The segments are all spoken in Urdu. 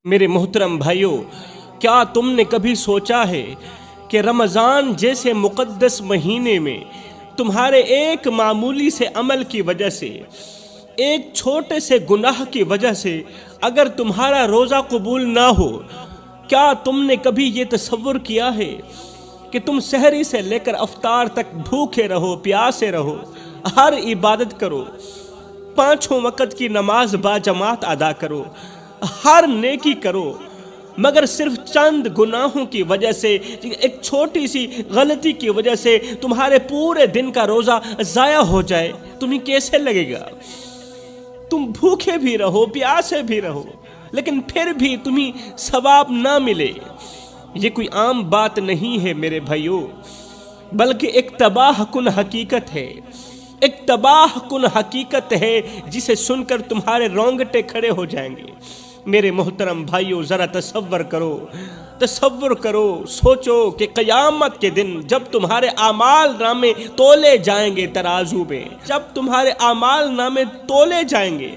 میرے محترم بھائیوں، کیا تم نے کبھی سوچا ہے کہ رمضان جیسے مقدس مہینے میں تمہارے ایک معمولی سے عمل کی وجہ سے، ایک چھوٹے سے گناہ کی وجہ سے اگر تمہارا روزہ قبول نہ ہو، کیا تم نے کبھی یہ تصور کیا ہے کہ تم سحری سے لے کر افطار تک بھوکے رہو، پیاسے رہو، ہر عبادت کرو، 5 وقت کی نماز باجماعت ادا کرو، ہر نیکی کرو، مگر صرف چند گناہوں کی وجہ سے، ایک چھوٹی سی غلطی کی وجہ سے تمہارے پورے دن کا روزہ ضائع ہو جائے؟ تمہیں کیسے لگے گا؟ تم بھوکے بھی رہو، پیاسے بھی رہو، لیکن پھر بھی تمہیں ثواب نہ ملے۔ یہ کوئی عام بات نہیں ہے میرے بھائیوں، بلکہ ایک تباہ کن حقیقت ہے، ایک تباہ کن حقیقت ہے جسے سن کر تمہارے رونگٹے کھڑے ہو جائیں گے۔ میرے محترم بھائیوں، ذرا تصور کرو، سوچو کہ قیامت کے دن جب تمہارے اعمال نامے تولے جائیں گے ترازو میں، جب تمہارے اعمال نامے تولے جائیں گے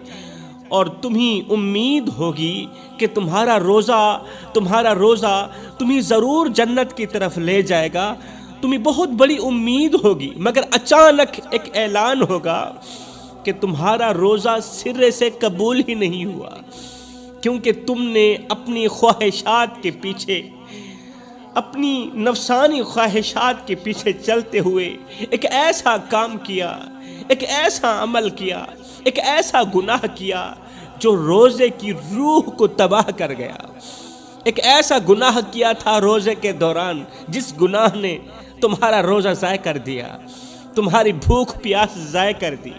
اور تمہیں امید ہوگی کہ تمہارا روزہ تمہیں ضرور جنت کی طرف لے جائے گا، تمہیں بہت بڑی امید ہوگی، مگر اچانک ایک اعلان ہوگا کہ تمہارا روزہ سرے سے قبول ہی نہیں ہوا، کیونکہ تم نے اپنی خواہشات کے پیچھے، اپنی نفسانی خواہشات کے پیچھے چلتے ہوئے ایک ایسا کام کیا، ایک ایسا عمل کیا، ایک ایسا گناہ کیا جو روزے کی روح کو تباہ کر گیا۔ ایک ایسا گناہ کیا تھا روزے کے دوران جس گناہ نے تمہارا روزہ ضائع کر دیا، تمہاری بھوک پیاس ضائع کر دی۔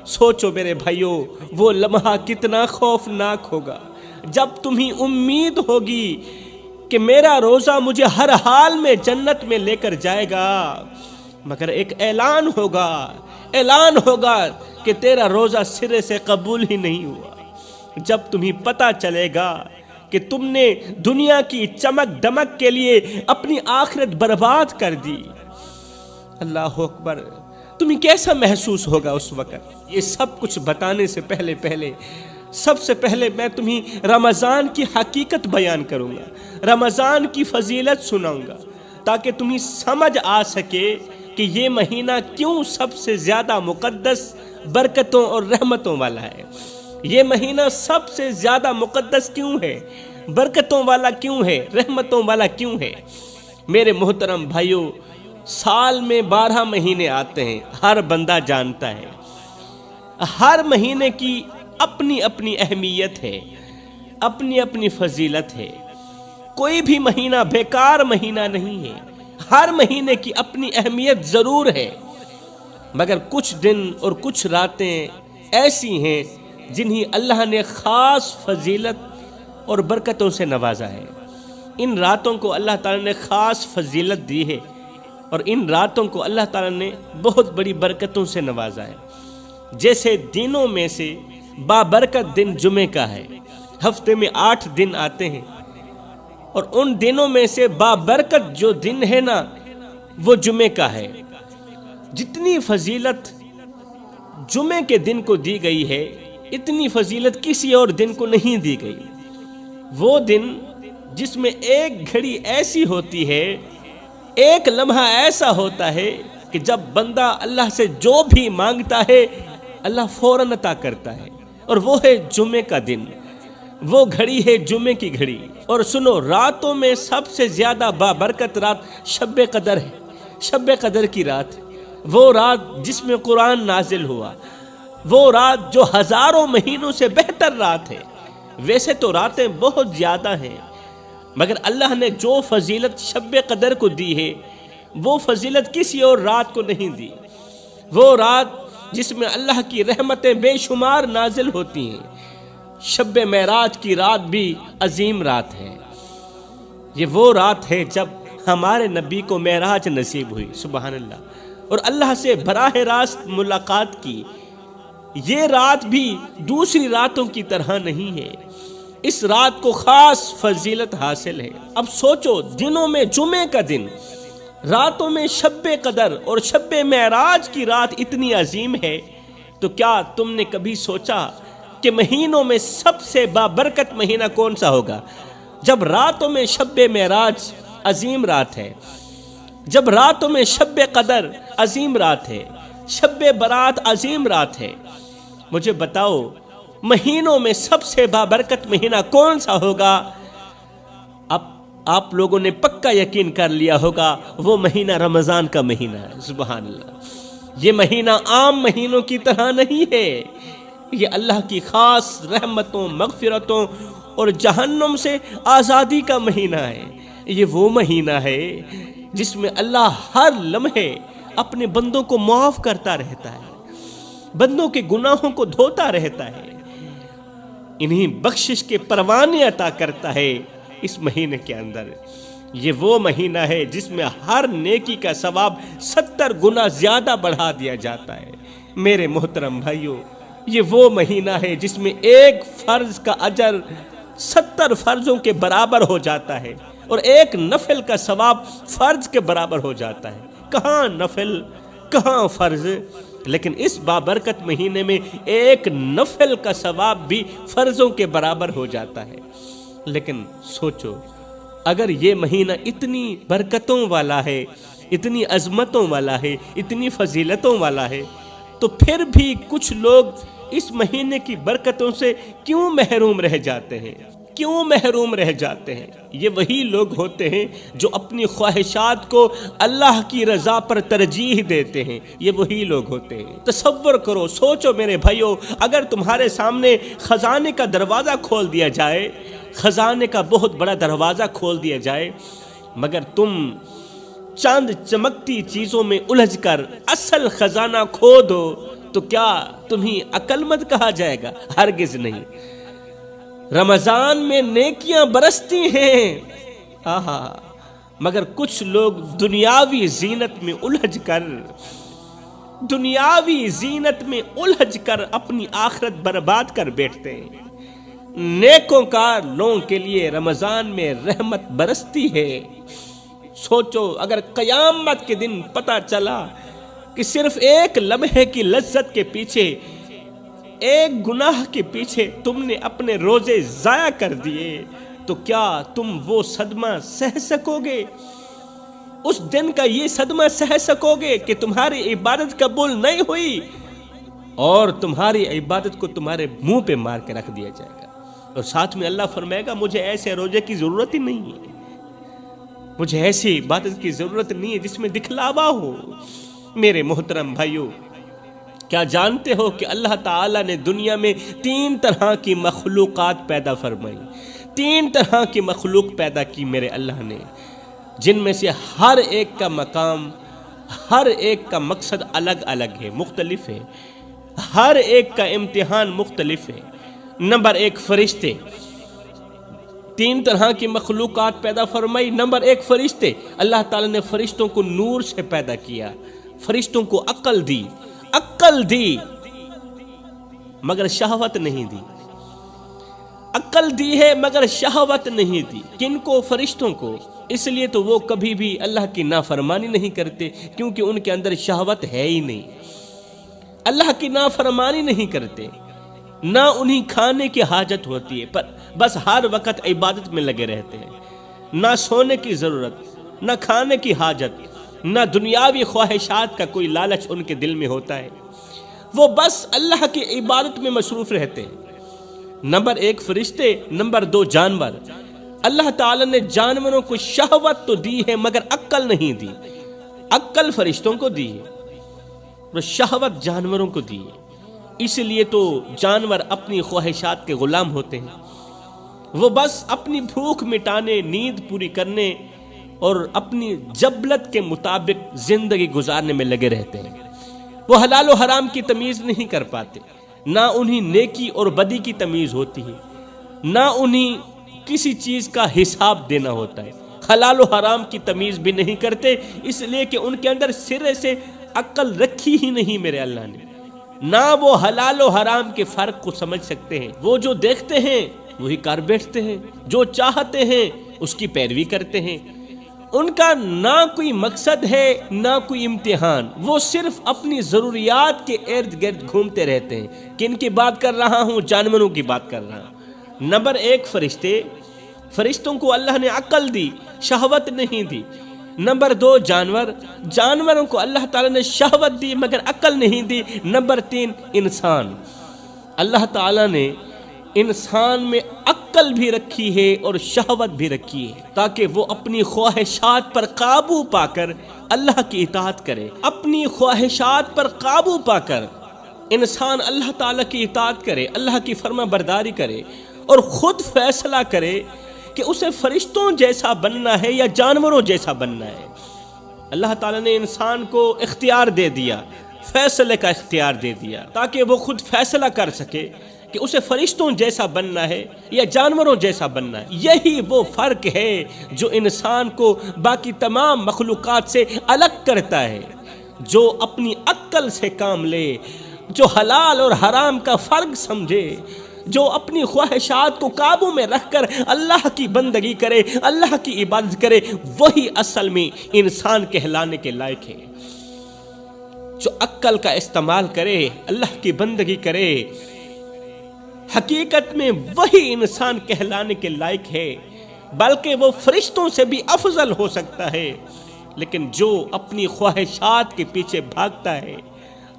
سوچو میرے بھائیوں، وہ لمحہ کتنا خوفناک ہوگا جب تمہیں امید ہوگی کہ میرا روزہ مجھے ہر حال میں جنت میں لے کر جائے گا، مگر ایک اعلان ہوگا کہ تیرا روزہ سرے سے قبول ہی نہیں ہوا۔ جب تمہیں پتہ چلے گا کہ تم نے دنیا کی چمک دمک کے لیے اپنی آخرت برباد کر دی، اللہ اکبر، تمہیں کیسا محسوس ہوگا اس وقت؟ یہ سب کچھ بتانے سے پہلے سب سے پہلے میں تمہیں رمضان کی حقیقت بیان کروں گا، رمضان کی فضیلت سناؤں گا، تاکہ تمہیں سمجھ آ سکے کہ یہ مہینہ کیوں سب سے زیادہ مقدس، برکتوں اور رحمتوں والا ہے۔ یہ مہینہ سب سے زیادہ مقدس کیوں ہے، برکتوں والا کیوں ہے، رحمتوں والا کیوں ہے؟ میرے محترم بھائیوں، سال میں 12 مہینے آتے ہیں، ہر بندہ جانتا ہے، ہر مہینے کی اپنی اپنی اہمیت ہے، اپنی اپنی فضیلت ہے۔ کوئی بھی مہینہ بیکار مہینہ نہیں ہے، ہر مہینے کی اپنی اہمیت ضرور ہے، مگر کچھ دن اور کچھ راتیں ایسی ہیں جنہیں اللہ نے خاص فضیلت اور برکتوں سے نوازا ہے۔ ان راتوں کو اللہ تعالیٰ نے خاص فضیلت دی ہے، اور ان راتوں کو اللہ تعالیٰ نے بہت بڑی برکتوں سے نوازا ہے۔ جیسے دنوں میں سے بابرکت دن جمعے کا ہے، ہفتے میں 8 دن آتے ہیں، اور ان دنوں میں سے بابرکت جو دن ہے نا، وہ جمعے کا ہے۔ جتنی فضیلت جمعے کے دن کو دی گئی ہے، اتنی فضیلت کسی اور دن کو نہیں دی گئی۔ وہ دن جس میں ایک گھڑی ایسی ہوتی ہے، ایک لمحہ ایسا ہوتا ہے کہ جب بندہ اللہ سے جو بھی مانگتا ہے اللہ فوراً عطا کرتا ہے، اور وہ ہے جمعے کا دن، وہ گھڑی ہے جمعے کی گھڑی۔ اور سنو، راتوں میں سب سے زیادہ بابرکت رات شب قدر ہے، شب قدر کی رات، وہ رات جس میں قرآن نازل ہوا، وہ رات جو ہزاروں مہینوں سے بہتر رات ہے۔ ویسے تو راتیں بہت زیادہ ہیں، مگر اللہ نے جو فضیلت شب قدر کو دی ہے، وہ فضیلت کسی اور رات کو نہیں دی۔ وہ رات جس میں اللہ کی رحمتیں بے شمار نازل ہوتی ہیں، شب معراج کی رات بھی عظیم رات ہے۔ یہ وہ رات ہے جب ہمارے نبی کو معراج نصیب ہوئی، سبحان اللہ، اور اللہ سے براہ راست ملاقات کی۔ یہ رات بھی دوسری راتوں کی طرح نہیں ہے، اس رات کو خاص فضیلت حاصل ہے۔ اب سوچو، دنوں میں جمعے کا دن، راتوں میں شب قدر اور شب معراج کی رات اتنی عظیم ہے، تو کیا تم نے کبھی سوچا کہ مہینوں میں سب سے بابرکت مہینہ کون سا ہوگا؟ جب راتوں میں شب معراج عظیم رات ہے، جب راتوں میں شب قدر عظیم رات ہے، شب برات عظیم رات ہے، مجھے بتاؤ مہینوں میں سب سے بابرکت مہینہ کون سا ہوگا؟ اب آپ لوگوں نے پکا یقین کر لیا ہوگا وہ مہینہ رمضان کا مہینہ ہے۔ سبحان اللہ، یہ مہینہ عام مہینوں کی طرح نہیں ہے، یہ اللہ کی خاص رحمتوں، مغفرتوں اور جہنم سے آزادی کا مہینہ ہے۔ یہ وہ مہینہ ہے جس میں اللہ ہر لمحے اپنے بندوں کو معاف کرتا رہتا ہے، بندوں کے گناہوں کو دھوتا رہتا ہے، انہیں بخشش کے پروانے عطا کرتا ہے اس مہینے کے اندر۔ یہ وہ مہینہ ہے جس میں ہر نیکی کا ثواب 70 گنا زیادہ بڑھا دیا جاتا ہے۔ میرے محترم بھائیوں، یہ وہ مہینہ ہے جس میں ایک فرض کا اجر 70 فرضوں کے برابر ہو جاتا ہے اور ایک نفل کا ثواب فرض کے برابر ہو جاتا ہے۔ کہاں نفل، کہاں فرض، لیکن اس بابرکت مہینے میں ایک نفل کا ثواب بھی فرضوں کے برابر ہو جاتا ہے۔ لیکن سوچو، اگر یہ مہینہ اتنی برکتوں والا ہے، اتنی عظمتوں والا ہے، اتنی فضیلتوں والا ہے، تو پھر بھی کچھ لوگ اس مہینے کی برکتوں سے کیوں محروم رہ جاتے ہیں؟ کیوں محروم رہ جاتے ہیں؟ یہ وہی لوگ ہوتے ہیں جو اپنی خواہشات کو اللہ کی رضا پر ترجیح دیتے ہیں، یہ وہی لوگ ہوتے ہیں۔ تصور کرو، سوچو میرے بھائیو، اگر تمہارے سامنے خزانے کا دروازہ کھول دیا جائے، خزانے کا بہت بڑا دروازہ کھول دیا جائے، مگر تم چند چمکتی چیزوں میں الجھ کر اصل خزانہ کھو دو، تو کیا تمہیں عقل مند کہا جائے گا؟ ہرگز نہیں۔ رمضان میں نیکیاں برستی ہیں، آہا، مگر کچھ لوگ دنیاوی زینت میں الجھ کر اپنی آخرت برباد کر بیٹھتے ہیں۔ نیکوں کاروں کے لیے رمضان میں رحمت برستی ہے۔ سوچو، اگر قیامت کے دن پتہ چلا کہ صرف ایک لمحے کی لذت کے پیچھے، ایک گناہ کے پیچھے تم نے اپنے روزے ضائع کر دیے، تو کیا تم وہ صدمہ سہ سکو گے؟ اس دن کا یہ صدمہ سہ سکو گے کہ تمہاری عبادت قبول نہیں ہوئی اور تمہاری عبادت کو تمہارے منہ پہ مار کے رکھ دیا جائے گا، اور ساتھ میں اللہ فرمائے گا مجھے ایسے روزے کی ضرورت ہی نہیں ہے، مجھے ایسی عبادت کی ضرورت نہیں ہے جس میں دکھلاوا ہو۔ میرے محترم بھائیو، کیا جانتے ہو کہ اللہ تعالیٰ نے دنیا میں 3 طرح کی مخلوقات پیدا فرمائی، 3 طرح کی مخلوق پیدا کی میرے اللہ نے، جن میں سے ہر ایک کا مقام، ہر ایک کا مقصد الگ الگ ہے، مختلف ہے، ہر ایک کا امتحان مختلف ہے۔ نمبر 1 فرشتے، 3 طرح کی مخلوقات پیدا فرمائی۔ نمبر 1 فرشتے، اللہ تعالیٰ نے فرشتوں کو نور سے پیدا کیا، فرشتوں کو عقل دی مگر شہوت نہیں دی، عقل دی ہے مگر شہوت نہیں دی۔ کن کو؟ فرشتوں کو۔ اس لیے تو وہ کبھی بھی اللہ کی نافرمانی نہیں کرتے، کیونکہ ان کے اندر شہوت ہے ہی نہیں، اللہ کی نافرمانی نہیں کرتے، نہ انہیں کھانے کی حاجت ہوتی ہے، پر بس ہر وقت عبادت میں لگے رہتے ہیں، نہ سونے کی ضرورت، نہ کھانے کی حاجت، نہ دنیاوی خواہشات کا کوئی لالچ ان کے دل میں ہوتا ہے، وہ بس اللہ کی عبادت میں مصروف رہتے ہیں۔ نمبر 1 فرشتے، نمبر 2 جانور۔ اللہ تعالیٰ نے جانوروں کو شہوت تو دی ہے مگر عقل نہیں دی، عقل فرشتوں کو دی ہے اور شہوت جانوروں کو دی ہے۔ اس لیے تو جانور اپنی خواہشات کے غلام ہوتے ہیں، وہ بس اپنی بھوک مٹانے، نیند پوری کرنے اور اپنی جبلت کے مطابق زندگی گزارنے میں لگے رہتے ہیں۔ وہ حلال و حرام کی تمیز نہیں کر پاتے، نہ انہیں نیکی اور بدی کی تمیز ہوتی ہے، نہ انہیں کسی چیز کا حساب دینا ہوتا ہے، حلال و حرام کی تمیز بھی نہیں کرتے، اس لیے کہ ان کے اندر سرے سے عقل رکھی ہی نہیں میرے اللہ نے، نہ وہ حلال و حرام کے فرق کو سمجھ سکتے ہیں۔ وہ جو دیکھتے ہیں وہی کر بیٹھتے ہیں، جو چاہتے ہیں اس کی پیروی کرتے ہیں، ان کا نہ کوئی مقصد ہے نہ کوئی امتحان، وہ صرف اپنی ضروریات کے ارد گرد گھومتے رہتے ہیں۔ کن کی بات کر رہا ہوں؟ جانوروں کی بات کر رہا ہوں۔ نمبر ایک فرشتوں کو اللہ نے عقل دی، شہوت نہیں دی۔ نمبر دو جانوروں کو اللہ تعالیٰ نے شہوت دی مگر عقل نہیں دی۔ نمبر تین انسان، اللہ تعالیٰ نے انسان میں عقل بھی رکھی ہے اور شہوت بھی رکھی ہے تاکہ وہ اپنی خواہشات پر قابو پا کر اللہ کی اطاعت کرے۔ اپنی خواہشات پر قابو پا کر انسان اللہ تعالیٰ کی اطاعت کرے، اللہ کی فرما برداری کرے اور خود فیصلہ کرے کہ اسے فرشتوں جیسا بننا ہے یا جانوروں جیسا بننا ہے۔ اللہ تعالیٰ نے انسان کو اختیار دے دیا، فیصلے کا اختیار دے دیا تاکہ وہ خود فیصلہ کر سکے کہ اسے فرشتوں جیسا بننا ہے یا جانوروں جیسا بننا ہے۔ یہی وہ فرق ہے جو انسان کو باقی تمام مخلوقات سے الگ کرتا ہے۔ جو اپنی عقل سے کام لے، جو حلال اور حرام کا فرق سمجھے، جو اپنی خواہشات کو قابو میں رکھ کر اللہ کی بندگی کرے، اللہ کی عبادت کرے، وہی اصل میں انسان کہلانے کے لائق ہے۔ جو عقل کا استعمال کرے، اللہ کی بندگی کرے، حقیقت میں وہی انسان کہلانے کے لائق ہے، بلکہ وہ فرشتوں سے بھی افضل ہو سکتا ہے۔ لیکن جو اپنی خواہشات کے پیچھے بھاگتا ہے،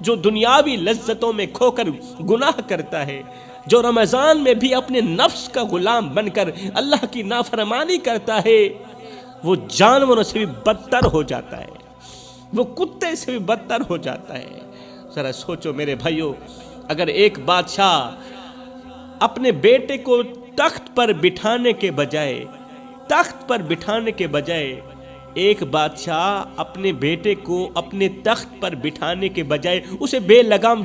جو دنیاوی لذتوں میں کھو کر گناہ کرتا ہے، جو رمضان میں بھی اپنے نفس کا غلام بن کر اللہ کی نافرمانی کرتا ہے، وہ جانوروں سے بھی بدتر ہو جاتا ہے، وہ کتے سے بھی بدتر ہو جاتا ہے۔ ذرا سوچو میرے بھائیو، اگر ایک بادشاہ اپنے بیٹے کو تخت پر بٹھانے کے بجائے ایک بادشاہ اپنے بیٹے کو اپنے تخت پر بٹھانے کے بجائے اسے بے لگام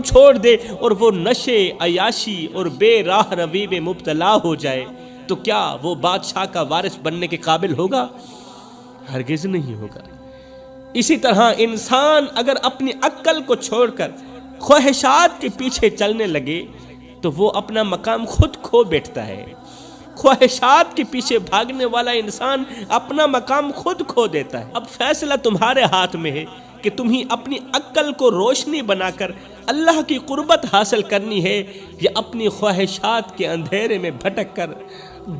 چھوڑ دے اور وہ نشے، عیاشی اور بے راہ روی میں مبتلا ہو جائے، تو کیا وہ بادشاہ کا وارث بننے کے قابل ہوگا؟ ہرگز نہیں ہوگا۔ اسی طرح انسان اگر اپنی عقل کو چھوڑ کر خواہشات کے پیچھے چلنے لگے تو وہ اپنا مقام خود کھو بیٹھتا ہے۔ خواہشات کے پیچھے بھاگنے والا انسان اپنا مقام خود کھو دیتا ہے۔ اب فیصلہ تمہارے ہاتھ میں ہے کہ تمہیں اپنی عقل کو روشنی بنا کر اللہ کی قربت حاصل کرنی ہے یا اپنی خواہشات کے اندھیرے میں بھٹک کر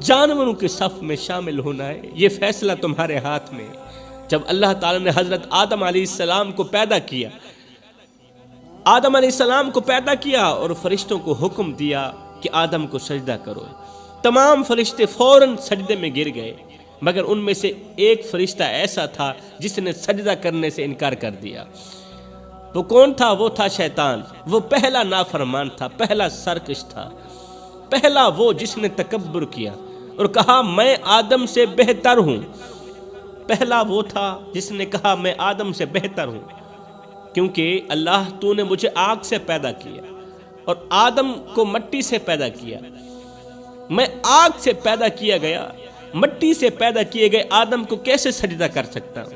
جانوروں کے صف میں شامل ہونا ہے۔ یہ فیصلہ تمہارے ہاتھ میں ہے۔ جب اللہ تعالیٰ نے حضرت آدم علیہ السلام کو پیدا کیا اور فرشتوں کو حکم دیا کہ آدم کو سجدہ کرو، تمام فرشتے فوراً سجدے میں گر گئے، مگر ان میں سے ایک فرشتہ ایسا تھا جس نے سجدہ کرنے سے انکار کر دیا۔ وہ کون تھا؟ وہ تھا شیطان۔ وہ پہلا نافرمان تھا، پہلا سرکش تھا، پہلا وہ جس نے تکبر کیا اور کہا میں آدم سے بہتر ہوں۔ پہلا وہ تھا جس نے کہا میں آدم سے بہتر ہوں، کیونکہ اللہ تو نے مجھے آگ سے پیدا کیا اور آدم کو مٹی سے پیدا کیا۔ میں آگ سے پیدا کیا گیا، مٹی سے پیدا کیے گئے آدم کو کیسے سجدہ کر سکتا ہوں؟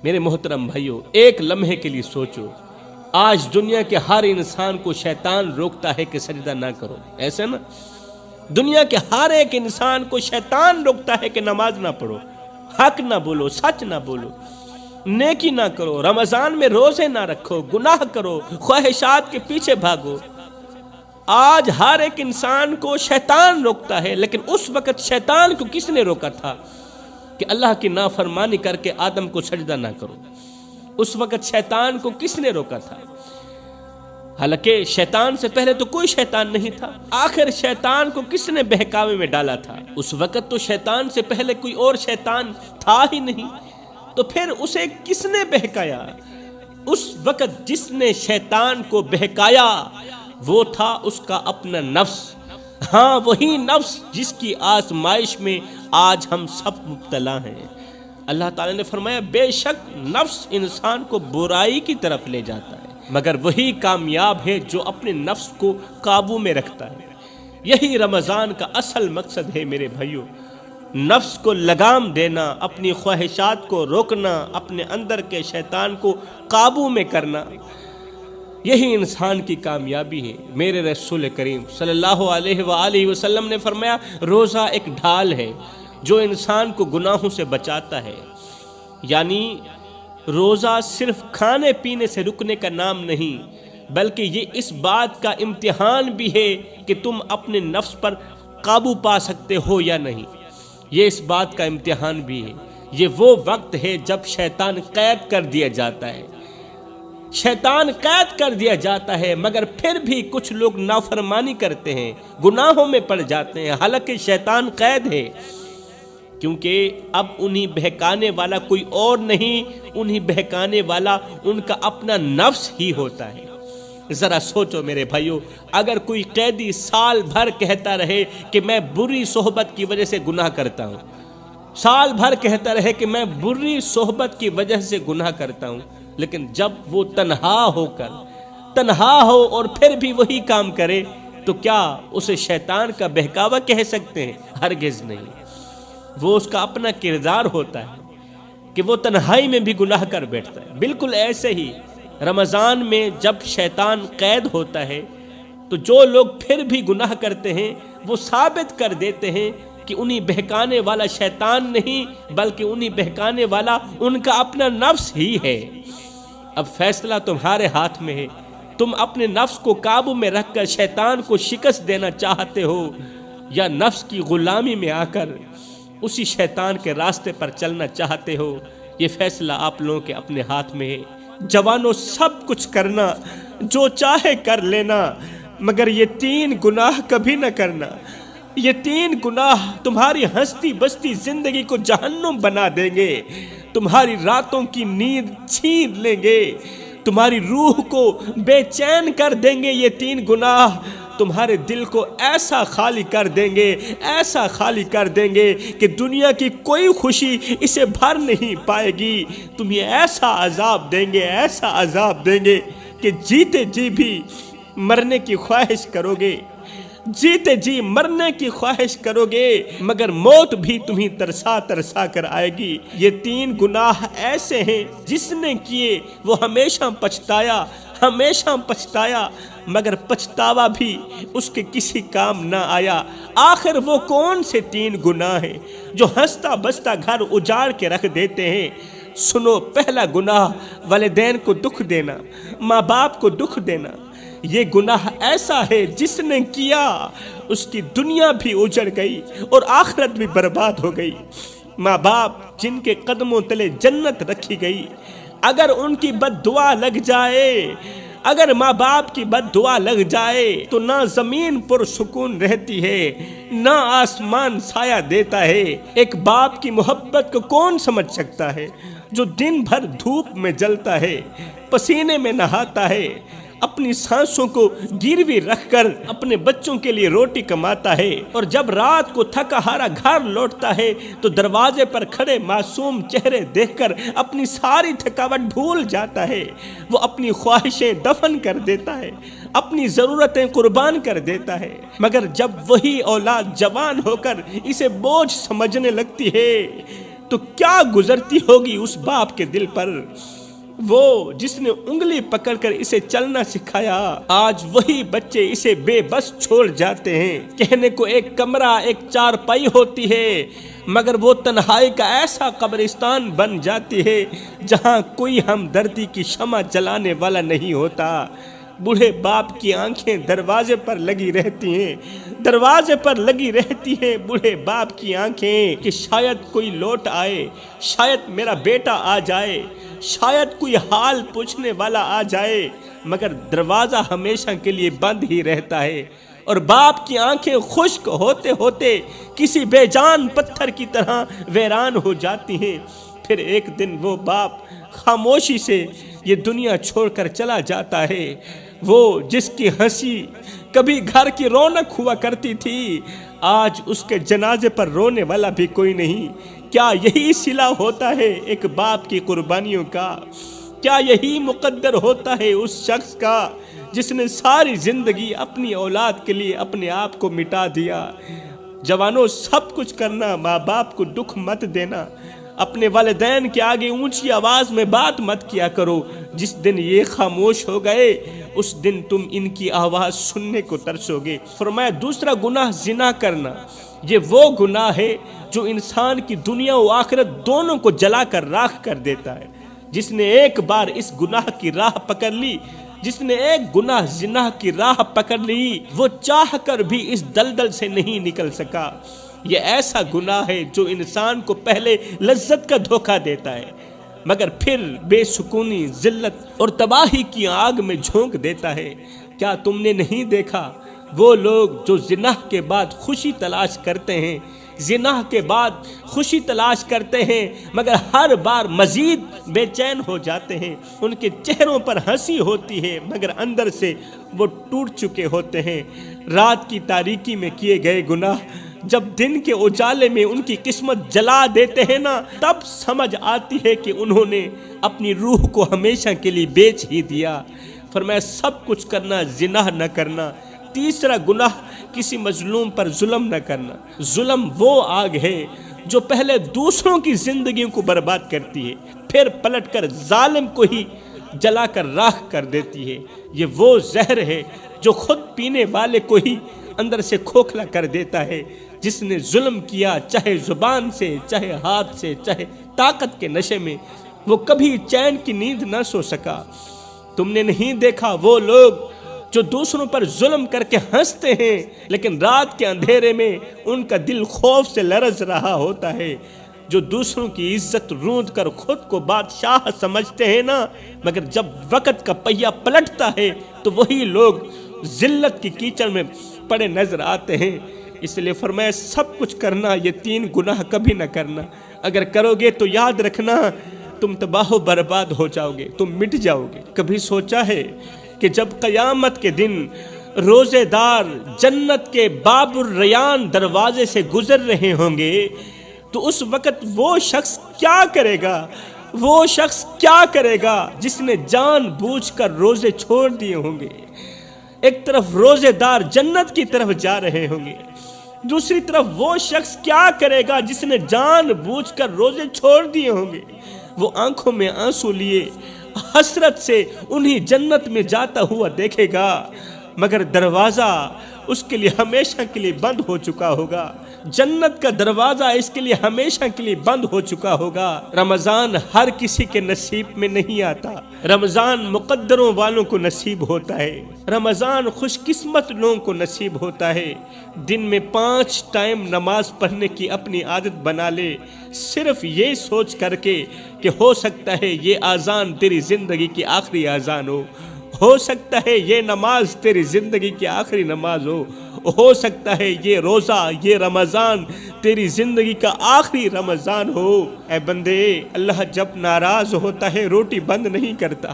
میرے محترم بھائیو، ایک لمحے کے لیے سوچو، آج دنیا کے ہر انسان کو شیطان روکتا ہے کہ سجدہ نہ کرو، ایسا نا؟ دنیا کے ہر ایک انسان کو شیطان روکتا ہے کہ نماز نہ پڑھو، حق نہ بولو، سچ نہ بولو، نیکی نہ کرو، رمضان میں روزے نہ رکھو، گناہ کرو، خواہشات کے پیچھے بھاگو۔ آج ہر ایک انسان کو شیطان روکتا ہے، لیکن اس وقت شیطان کو کس نے روکا تھا کہ اللہ کی نافرمانی کر کے آدم کو سجدہ نہ کرو؟ اس وقت شیطان کو کس نے روکا تھا؟ حالانکہ شیطان سے پہلے تو کوئی شیطان نہیں تھا، آخر شیطان کو کس نے بہکاوے میں ڈالا تھا؟ اس وقت تو شیطان سے پہلے کوئی اور شیطان تھا ہی نہیں، تو پھر اسے کس نے بہکایا؟ اس وقت جس نے شیطان کو بہکایا وہ تھا اس کا اپنا نفس، ہاں وہی نفس جس کی آزمائش میں آج ہم سب مبتلا ہیں۔ اللہ تعالیٰ نے فرمایا بے شک نفس انسان کو برائی کی طرف لے جاتا ہے، مگر وہی کامیاب ہے جو اپنے نفس کو قابو میں رکھتا ہے۔ یہی رمضان کا اصل مقصد ہے میرے بھائیو، نفس کو لگام دینا، اپنی خواہشات کو روکنا، اپنے اندر کے شیطان کو قابو میں کرنا، یہی انسان کی کامیابی ہے۔ میرے رسول کریم صلی اللہ علیہ وآلہ وسلم نے فرمایا روزہ ایک ڈھال ہے جو انسان کو گناہوں سے بچاتا ہے۔ یعنی روزہ صرف کھانے پینے سے رکنے کا نام نہیں، بلکہ یہ اس بات کا امتحان بھی ہے کہ تم اپنے نفس پر قابو پا سکتے ہو یا نہیں۔ یہ اس بات کا امتحان بھی ہے۔ یہ وہ وقت ہے جب شیطان قید کر دیا جاتا ہے، شیطان قید کر دیا جاتا ہے، مگر پھر بھی کچھ لوگ نافرمانی کرتے ہیں، گناہوں میں پڑ جاتے ہیں، حالانکہ شیطان قید ہے، کیونکہ اب انہیں بہکانے والا کوئی اور نہیں، انہیں بہکانے والا ان کا اپنا نفس ہی ہوتا ہے۔ ذرا سوچو میرے بھائیو، اگر کوئی قیدی سال بھر کہتا رہے کہ میں بری صحبت کی وجہ سے گناہ کرتا ہوں، سال بھر کہتا رہے کہ میں بری صحبت کی وجہ سے گناہ کرتا ہوں، لیکن جب وہ تنہا ہو اور پھر بھی وہی کام کرے، تو کیا اسے شیطان کا بہکاوا کہہ سکتے ہیں؟ ہرگز نہیں۔ وہ اس کا اپنا کردار ہوتا ہے کہ وہ تنہائی میں بھی گناہ کر بیٹھتا ہے۔ بالکل ایسے ہی رمضان میں جب شیطان قید ہوتا ہے تو جو لوگ پھر بھی گناہ کرتے ہیں وہ ثابت کر دیتے ہیں کہ انہیں بہکانے والا شیطان نہیں، بلکہ انہیں بہکانے والا ان کا اپنا نفس ہی ہے۔ اب فیصلہ تمہارے ہاتھ میں ہے، تم اپنے نفس کو قابو میں رکھ کر شیطان کو شکست دینا چاہتے ہو، یا نفس کی غلامی میں آ کر اسی شیطان کے راستے پر چلنا چاہتے ہو۔ یہ فیصلہ آپ لوگوں کے اپنے ہاتھ میں ہے۔ جوانوں، سب کچھ کرنا، جو چاہے کر لینا، مگر یہ 3 گناہ کبھی نہ کرنا۔ یہ 3 گناہ تمہاری ہستی بستی زندگی کو جہنم بنا دیں گے، تمہاری راتوں کی نیند چھین لیں گے، تمہاری روح کو بے چین کر دیں گے۔ یہ 3 گناہ تمہارے دل کو ایسا خالی کر دیں گے، ایسا خالی کر دیں گے کہ دنیا کی کوئی خوشی اسے بھر نہیں پائے گی۔ تمہیں ایسا عذاب دیں گے، ایسا عذاب دیں گے کہ جیتے جی بھی مرنے کی خواہش کرو گے، جیتے جی مرنے کی خواہش کرو گے، مگر موت بھی تمہیں ترسا ترسا کر آئے گی۔ یہ 3 گناہ ایسے ہیں جس نے کیے وہ ہمیشہ پچھتایا، ہمیشہ پچھتایا، مگر پچھتاوا بھی اس کے کسی کام نہ آیا۔ آخر وہ کون سے 3 گناہ ہیں جو ہنستا بستا گھر اجاڑ کے رکھ دیتے ہیں؟ سنو، پہلا گناہ والدین کو دکھ دینا، ماں باپ کو دکھ دینا۔ یہ گناہ ایسا ہے جس نے کیا اس کی دنیا بھی اجڑ گئی اور آخرت بھی برباد ہو گئی۔ ماں باپ جن کے قدموں تلے جنت رکھی گئی، اگر ان کی بد دعا لگ جائے، اگر ماں باپ کی بد دعا لگ جائے تو نہ زمین پر سکون رہتی ہے، نہ آسمان سایہ دیتا ہے۔ ایک باپ کی محبت کو کون سمجھ سکتا ہے جو دن بھر دھوپ میں جلتا ہے، پسینے میں نہاتا ہے، اپنی سانسوں کو گروی رکھ کر اپنے بچوں کے لیے روٹی کماتا ہے، اور جب رات کو تھکا ہارا گھر لوٹتا ہے تو دروازے پر کھڑے معصوم چہرے دیکھ کر اپنی ساری تھکاوٹ بھول جاتا ہے، وہ اپنی خواہشیں دفن کر دیتا ہے، اپنی ضرورتیں قربان کر دیتا ہے، مگر جب وہی اولاد جوان ہو کر اسے بوجھ سمجھنے لگتی ہے تو کیا گزرتی ہوگی اس باپ کے دل پر؟ وہ جس نے انگلی پکڑ کر اسے چلنا سکھایا، آج وہی بچے اسے بے بس چھوڑ جاتے ہیں۔ کہنے کو ایک کمرہ، ایک چارپائی ہوتی ہے، مگر وہ تنہائی کا ایسا قبرستان بن جاتی ہے جہاں کوئی ہمدردی کی شمع جلانے والا نہیں ہوتا۔ بوڑھے باپ کی آنکھیں دروازے پر لگی رہتی ہیں، دروازے پر لگی رہتی ہیں بوڑھے باپ کی آنکھیں کہ شاید کوئی لوٹ آئے، شاید میرا بیٹا آ جائے، شاید کوئی حال پوچھنے والا آ جائے، مگر دروازہ ہمیشہ کے لیے بند ہی رہتا ہے، اور باپ کی آنکھیں خشک ہوتے ہوتے کسی بے جان پتھر کی طرح ویران ہو جاتی ہیں۔ پھر ایک دن وہ باپ خاموشی سے یہ دنیا چھوڑ کر چلا جاتا ہے۔ وہ جس کی ہنسی کبھی گھر کی رونق ہوا کرتی تھی، آج اس کے جنازے پر رونے والا بھی کوئی نہیں۔ کیا یہی صلہ ہوتا ہے ایک باپ کی قربانیوں کا؟ کیا یہی مقدر ہوتا ہے اس شخص کا جس نے ساری زندگی اپنی اولاد کے لیے اپنے آپ کو مٹا دیا؟ جوانوں، سب کچھ کرنا، ماں باپ کو دکھ مت دینا، اپنے والدین کے آگے اونچی آواز میں بات مت کیا کرو۔ جس دن یہ خاموش ہو گئے اس دن تم ان کی آواز سننے کو ترسو گے۔ فرمایا دوسرا گناہ زنا کرنا، یہ وہ گناہ ہے جو انسان کی دنیا و آخرت دونوں کو جلا کر راکھ کر دیتا ہے۔ جس نے ایک بار اس گناہ کی راہ پکڑ لی، جس نے ایک گناہ زنا کی راہ پکڑ لی، وہ چاہ کر بھی اس دلدل سے نہیں نکل سکا۔ یہ ایسا گناہ ہے جو انسان کو پہلے لذت کا دھوکہ دیتا ہے، مگر پھر بے سکونی، ذلت اور تباہی کی آگ میں جھونک دیتا ہے۔ کیا تم نے نہیں دیکھا وہ لوگ جو زنا کے بعد خوشی تلاش کرتے ہیں، زنا کے بعد خوشی تلاش کرتے ہیں مگر ہر بار مزید بے چین ہو جاتے ہیں، ان کے چہروں پر ہنسی ہوتی ہے مگر اندر سے وہ ٹوٹ چکے ہوتے ہیں۔ رات کی تاریکی میں کیے گئے گناہ جب دن کے اجالے میں ان کی قسمت جلا دیتے ہیں نا، تب سمجھ آتی ہے کہ انہوں نے اپنی روح کو ہمیشہ کے لیے بیچ ہی دیا۔ فرمایا سب کچھ کرنا، زنا نہ کرنا۔ تیسرا گناہ کسی مظلوم پر ظلم نہ کرنا۔ ظلم وہ آگ ہے جو پہلے دوسروں کی زندگیوں کو برباد کرتی ہے، پھر پلٹ کر ظالم کو ہی جلا کر راکھ کر دیتی ہے۔ یہ وہ زہر ہے جو خود پینے والے کو ہی اندر سے کھوکھلا کر دیتا ہے۔ جس نے ظلم کیا، چاہے زبان سے، چاہے ہاتھ سے، چاہے طاقت کے نشے میں، وہ کبھی چین کی نیند نہ سو سکا۔ تم نے نہیں دیکھا وہ لوگ جو دوسروں پر ظلم کر کے ہنستے ہیں لیکن رات کے اندھیرے میں ان کا دل خوف سے لرز رہا ہوتا ہے، جو دوسروں کی عزت روند کر خود کو بادشاہ سمجھتے ہیں نا، مگر جب وقت کا پہیہ پلٹتا ہے تو وہی لوگ ذلت کی کیچڑ میں پڑے نظر آتے ہیں۔ اس لیے فرمایا سب کچھ کرنا، یہ تین گناہ کبھی نہ کرنا۔ اگر کرو گے تو یاد رکھنا تم تباہ و برباد ہو جاؤ گے، تم مٹ جاؤ گے۔ کبھی سوچا ہے کہ جب قیامت کے دن روزے دار جنت کے باب الریان دروازے سے گزر رہے ہوں گے تو اس وقت وہ شخص کیا کرے گا؟ وہ شخص کیا کرے گا جس نے جان بوجھ کر روزے چھوڑ دیے ہوں گے؟ ایک طرف روزے دار جنت کی طرف جا رہے ہوں گے، دوسری طرف وہ شخص کیا کرے گا جس نے جان بوجھ کر روزے چھوڑ دیے ہوں گے؟ وہ آنکھوں میں آنسو لیے حسرت سے انہی جنت میں جاتا ہوا دیکھے گا، مگر دروازہ اس کے لیے ہمیشہ کے لیے بند ہو چکا ہوگا۔ جنت کا دروازہ اس کے لیے ہمیشہ کے لیے بند ہو چکا ہوگا۔ رمضان ہر کسی کے نصیب میں نہیں آتا، رمضان مقدروں والوں کو نصیب ہوتا ہے، رمضان خوش قسمت لوگوں کو نصیب ہوتا ہے۔ دن میں 5 ٹائم نماز پڑھنے کی اپنی عادت بنا لے، صرف یہ سوچ کر کے کہ ہو سکتا ہے یہ اذان تیری زندگی کی آخری اذان ہو سکتا ہے یہ نماز تیری زندگی کی آخری نماز ہو سکتا ہے یہ روزہ، یہ رمضان تیری زندگی کا آخری رمضان ہو۔ اے بندے، اللہ جب ناراض ہوتا ہے روٹی بند نہیں کرتا،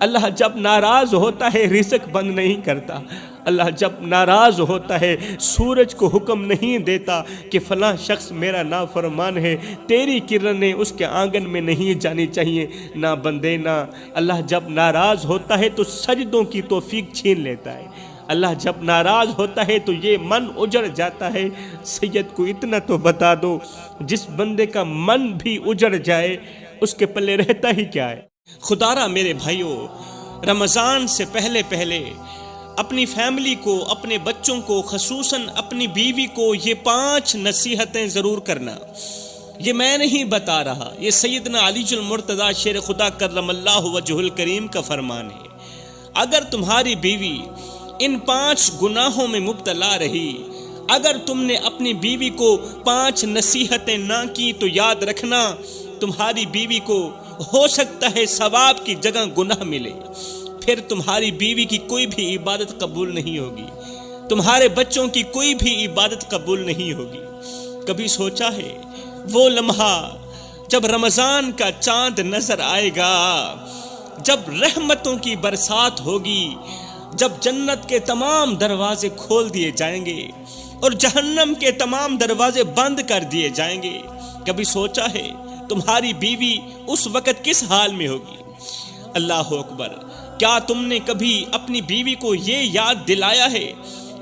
اللہ جب ناراض ہوتا ہے رزق بند نہیں کرتا، اللہ جب ناراض ہوتا ہے سورج کو حکم نہیں دیتا کہ فلاں شخص میرا نافرمان ہے، تیری کرنیں اس کے آنگن میں نہیں جانی چاہیے۔ نہ بندے نہ، اللہ جب ناراض ہوتا ہے تو سجدوں کی توفیق چھین لیتا ہے، اللہ جب ناراض ہوتا ہے تو یہ من اجڑ جاتا ہے۔ سید کو اتنا تو بتا دو، جس بندے کا من بھی اجڑ جائے اس کے پلے رہتا ہی کیا ہے؟ خدارا میرے بھائیوں، رمضان سے پہلے اپنی فیملی کو، اپنے بچوں کو، خصوصاً اپنی بیوی کو یہ 5 نصیحتیں ضرور کرنا۔ یہ میں نہیں بتا رہا، یہ سیدنا علی المرتضیٰ شیر خدا کرم اللہ وجہ الکریم کا فرمان ہے۔ اگر تمہاری بیوی ان 5 گناہوں میں مبتلا رہی، اگر تم نے اپنی بیوی کو 5 نصیحتیں نہ کی تو یاد رکھنا تمہاری بیوی کو ہو سکتا ہے ثواب کی جگہ گناہ ملے، پھر تمہاری بیوی کی کوئی بھی عبادت قبول نہیں ہوگی، تمہارے بچوں کی کوئی بھی عبادت قبول نہیں ہوگی۔ کبھی سوچا ہے وہ لمحہ جب رمضان کا چاند نظر آئے گا، جب رحمتوں کی برسات ہوگی، جب جنت کے تمام دروازے کھول دیے جائیں گے اور جہنم کے تمام دروازے بند کر دیے جائیں گے؟ کبھی سوچا ہے تمہاری بیوی اس وقت کس حال میں ہوگی؟ اللہ اکبر! کیا تم نے کبھی اپنی بیوی کو یہ یاد دلایا ہے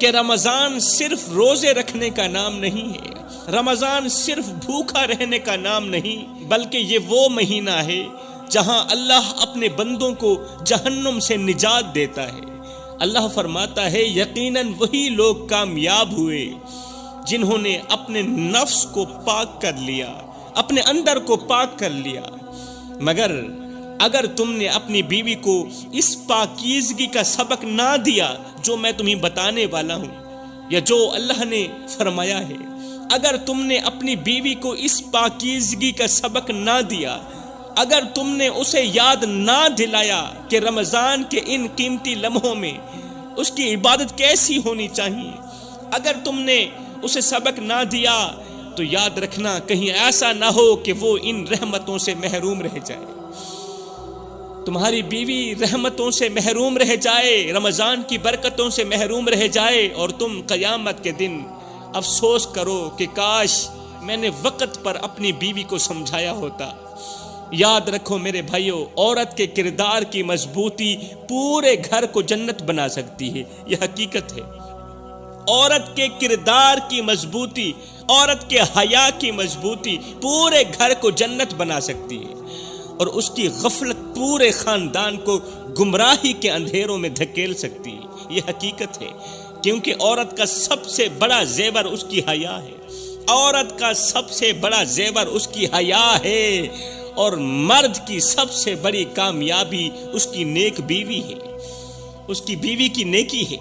کہ رمضان صرف روزے رکھنے کا نام نہیں ہے، رمضان صرف بھوکا رہنے کا نام نہیں، بلکہ یہ وہ مہینہ ہے جہاں اللہ اپنے بندوں کو جہنم سے نجات دیتا ہے، اللہ فرماتا ہے یقیناً وہی لوگ کامیاب ہوئے جنہوں نے اپنے نفس کو پاک کر لیا، اپنے اندر کو پاک کر لیا۔ مگر اگر تم نے اپنی بیوی کو اس پاکیزگی کا سبق نہ دیا جو میں تمہیں بتانے والا ہوں یا جو اللہ نے فرمایا ہے، اگر تم نے اپنی بیوی کو اس پاکیزگی کا سبق نہ دیا، اگر تم نے اسے یاد نہ دلایا کہ رمضان کے ان قیمتی لمحوں میں اس کی عبادت کیسی ہونی چاہیے، اگر تم نے اسے سبق نہ دیا تو یاد رکھنا کہیں ایسا نہ ہو کہ وہ ان رحمتوں سے محروم رہ جائے، تمہاری بیوی رحمتوں سے محروم رہ جائے، رمضان کی برکتوں سے محروم رہ جائے، اور تم قیامت کے دن افسوس کرو کہ کاش میں نے وقت پر اپنی بیوی کو سمجھایا ہوتا۔ یاد رکھو میرے بھائیو، عورت کے کردار کی مضبوطی پورے گھر کو جنت بنا سکتی ہے، یہ حقیقت ہے۔ عورت کے کردار کی مضبوطی، عورت کے حیا کی مضبوطی پورے گھر کو جنت بنا سکتی ہے، اور اس کی غفلت پورے خاندان کو گمراہی کے اندھیروں میں دھکیل سکتی ہے، یہ حقیقت ہے۔ کیونکہ عورت کا سب سے بڑا زیور اس کی حیا ہے، عورت کا سب سے بڑا زیور اس کی حیا ہے، اور مرد کی سب سے بڑی کامیابی اس کی نیک بیوی ہے، اس کی بیوی کی نیکی ہے۔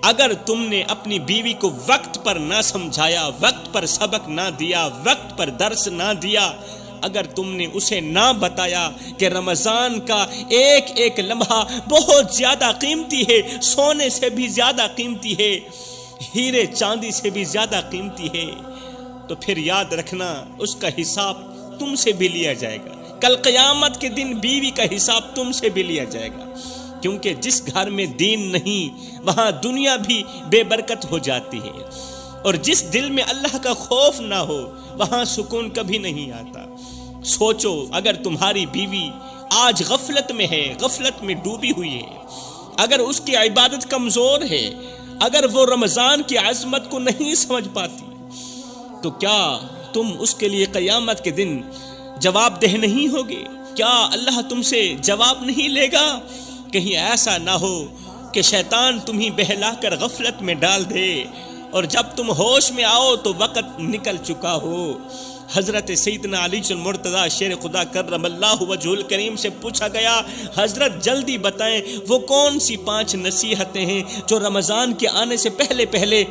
اگر تم نے اپنی بیوی کو وقت پر نہ سمجھایا، وقت پر سبق نہ دیا، وقت پر درس نہ دیا، اگر تم نے اسے نہ بتایا کہ رمضان کا ایک ایک لمحہ بہت زیادہ قیمتی ہے، سونے سے بھی زیادہ قیمتی ہے، ہیرے چاندی سے بھی زیادہ قیمتی ہے، تو پھر یاد رکھنا اس کا حساب تم سے بھی لیا جائے گا۔ کل قیامت کے دن بیوی کا حساب تم سے بھی لیا جائے گا، کیونکہ جس گھر میں دین نہیں وہاں دنیا بھی بے برکت ہو جاتی ہے، اور جس دل میں اللہ کا خوف نہ ہو وہاں سکون کبھی نہیں آتا۔ سوچو، اگر تمہاری بیوی آج غفلت میں ہے، غفلت میں ڈوبی ہوئی ہے، اگر اس کی عبادت کمزور ہے، اگر وہ رمضان کی عظمت کو نہیں سمجھ پاتی، تو کیا تم اس کے لیے قیامت کے دن جواب دہ نہیں ہوگے؟ کیا اللہ تم سے جواب نہیں لے گا؟ کہیں ایسا نہ ہو کہ شیطان تمہیں بہلا کر غفلت میں ڈال دے، اور جب تم ہوش میں آؤ تو وقت نکل چکا ہو۔ حضرت سیدنا علی المرتضیٰ شیر خدا کرم اللہ وجہ الکریم سے پوچھا گیا، حضرت جلدی بتائیں وہ کون سی 5 نصیحتیں ہیں جو رمضان کے آنے سے پہلے پہلے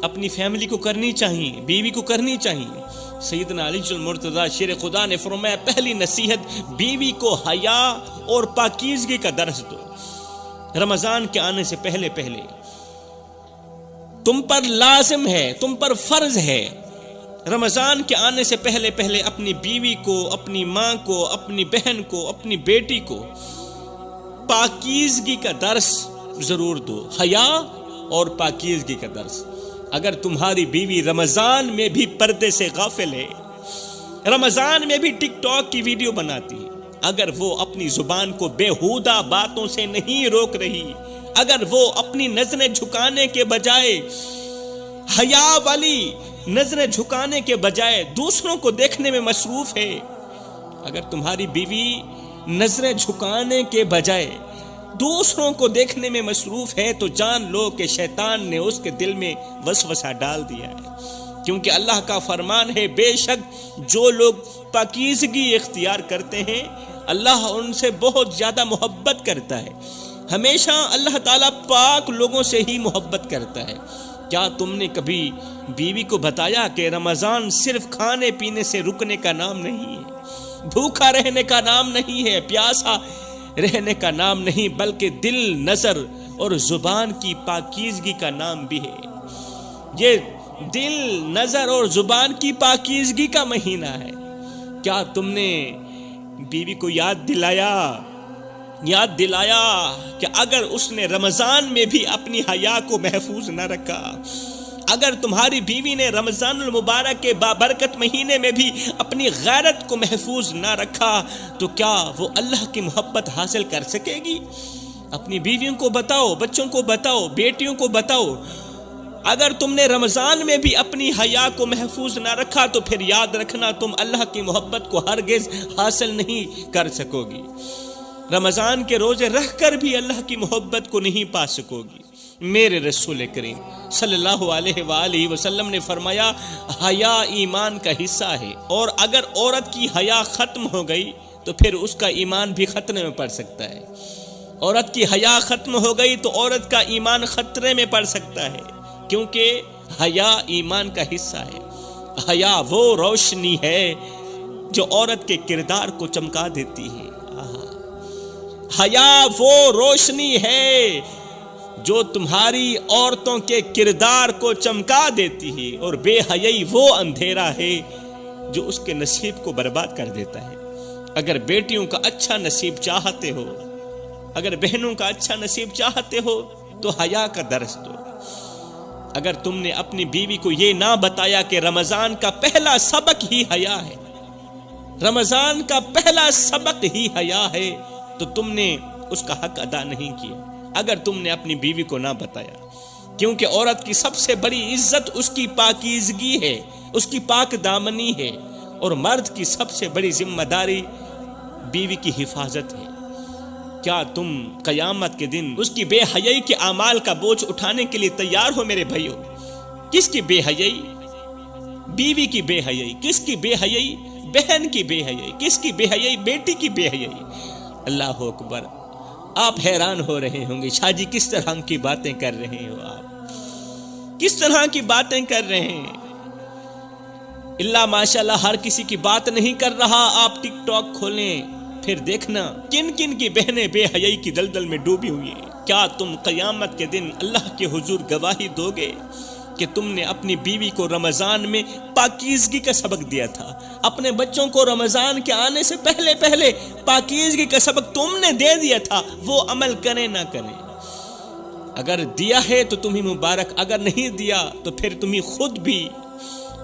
اپنی فیملی کو کرنی چاہیے، بیوی کو کرنی چاہیے۔ سیدنا علی المرتضیٰ شیر خدا نے فرمایا، پہلی نصیحت، بیوی کو حیا اور پاکیزگی کا درس دو۔ رمضان کے آنے سے پہلے پہلے تم پر لازم ہے، تم پر فرض ہے، رمضان کے آنے سے پہلے پہلے اپنی بیوی کو، اپنی ماں کو، اپنی بہن کو، اپنی بیٹی کو پاکیزگی کا درس ضرور دو، حیا اور پاکیزگی کا درس۔ اگر تمہاری بیوی رمضان میں بھی پردے سے غافل ہے، رمضان میں بھی ٹک ٹاک کی ویڈیو بناتی ہے، اگر وہ اپنی زبان کو بیہودہ باتوں سے نہیں روک رہی، اگر وہ اپنی نظریں جھکانے کے بجائے، حیا والی نظریں جھکانے کے بجائے دوسروں کو دیکھنے میں مصروف ہے، اگر تمہاری بیوی نظریں جھکانے کے بجائے دوسروں کو دیکھنے میں مصروف ہے، تو جان لو کہ شیطان نے اس کے دل میں وسوسہ ڈال دیا ہے، کیونکہ اللہ کا فرمان ہے، بے شک جو لوگ پاکیزگی اختیار کرتے ہیں اللہ ان سے بہت زیادہ محبت کرتا ہے۔ ہمیشہ اللہ تعالیٰ پاک لوگوں سے ہی محبت کرتا ہے۔ کیا تم نے کبھی بیوی کو بتایا کہ رمضان صرف کھانے پینے سے رکنے کا نام نہیں ہے، بھوکا رہنے کا نام نہیں ہے، پیاسا رہنے کا نام نہیں، بلکہ دل، نظر اور زبان کی پاکیزگی کا نام بھی ہے؟ یہ دل، نظر اور زبان کی پاکیزگی کا مہینہ ہے۔ کیا تم نے بیوی کو یاد دلایا کہ اگر اس نے رمضان میں بھی اپنی حیا کو محفوظ نہ رکھا، اگر تمہاری بیوی نے رمضان المبارک کے بابرکت مہینے میں بھی اپنی غیرت کو محفوظ نہ رکھا، تو کیا وہ اللہ کی محبت حاصل کر سکے گی؟ اپنی بیویوں کو بتاؤ، بچوں کو بتاؤ، بیٹیوں کو بتاؤ، اگر تم نے رمضان میں بھی اپنی حیا کو محفوظ نہ رکھا تو پھر یاد رکھنا تم اللہ کی محبت کو ہرگز حاصل نہیں کر سکو گی۔ رمضان کے روزے رہ کر بھی اللہ کی محبت کو نہیں پا سکو گی۔ میرے رسول کریم صلی اللہ علیہ وآلہ وسلم نے فرمایا حیا ایمان کا حصہ ہے، اور اگر عورت کی حیا ختم ہو گئی تو پھر اس کا ایمان بھی خطرے میں پڑ سکتا ہے۔ عورت کی حیا ختم ہو گئی تو عورت کا ایمان خطرے میں پڑ سکتا ہے، کیونکہ حیا ایمان کا حصہ ہے۔ حیا وہ روشنی ہے جو عورت کے کردار کو چمکا دیتی ہے۔ حیا وہ روشنی ہے جو تمہاری عورتوں کے کردار کو چمکا دیتی ہے، اور بے حیائی وہ اندھیرا ہے جو اس کے نصیب کو برباد کر دیتا ہے۔ اگر بیٹیوں کا اچھا نصیب چاہتے ہو، اگر بہنوں کا اچھا نصیب چاہتے ہو تو حیا کا درس دو۔ اگر تم نے اپنی بیوی کو یہ نہ بتایا کہ رمضان کا پہلا سبق ہی حیا ہے، رمضان کا پہلا سبق ہی حیا ہے، تو تم نے اس کا حق ادا نہیں کیا۔ اگر تم نے اپنی بیوی کو نہ بتایا، کیونکہ عورت کی سب سے بڑی عزت اس کی پاکیزگی ہے، اس کی پاک دامنی ہے، اور مرد کی سب سے بڑی ذمہ داری بیوی کی حفاظت ہے۔ کیا تم قیامت کے دن اس کی بے حیائی کے اعمال کا بوجھ اٹھانے کے لیے تیار ہو میرے بھائیو؟ کس کی بے حیائی؟ بیوی کی بے حیائی۔ کس کی بے حیائی؟ بہن کی بے حیائی۔ کس کی بے حیائی؟ بیٹی کی بے حیائی۔ اللہ اکبر! آپ حیران ہو رہے ہوں گے، شاہ جی کس طرح کی باتیں کر رہے ہو، آپ کس طرح کی باتیں کر رہے ہیں؟ اللہ ماشاءاللہ ہر کسی کی بات نہیں کر رہا۔ آپ ٹک ٹاک کھولیں، پھر دیکھنا کن کن کی بہنیں بے حیائی کی دلدل میں ڈوبی ہوئی ہیں۔ کیا تم قیامت کے دن اللہ کے حضور گواہی دو گے کہ تم نے اپنی بیوی کو رمضان میں پاکیزگی کا سبق دیا تھا؟ اپنے بچوں کو رمضان کے آنے سے پہلے پاکیزگی کا سبق تم نے دے دیا تھا، وہ عمل کریں نہ کریں۔ اگر دیا ہے تو تمہیں مبارک، اگر نہیں دیا تو پھر تمہیں خود بھی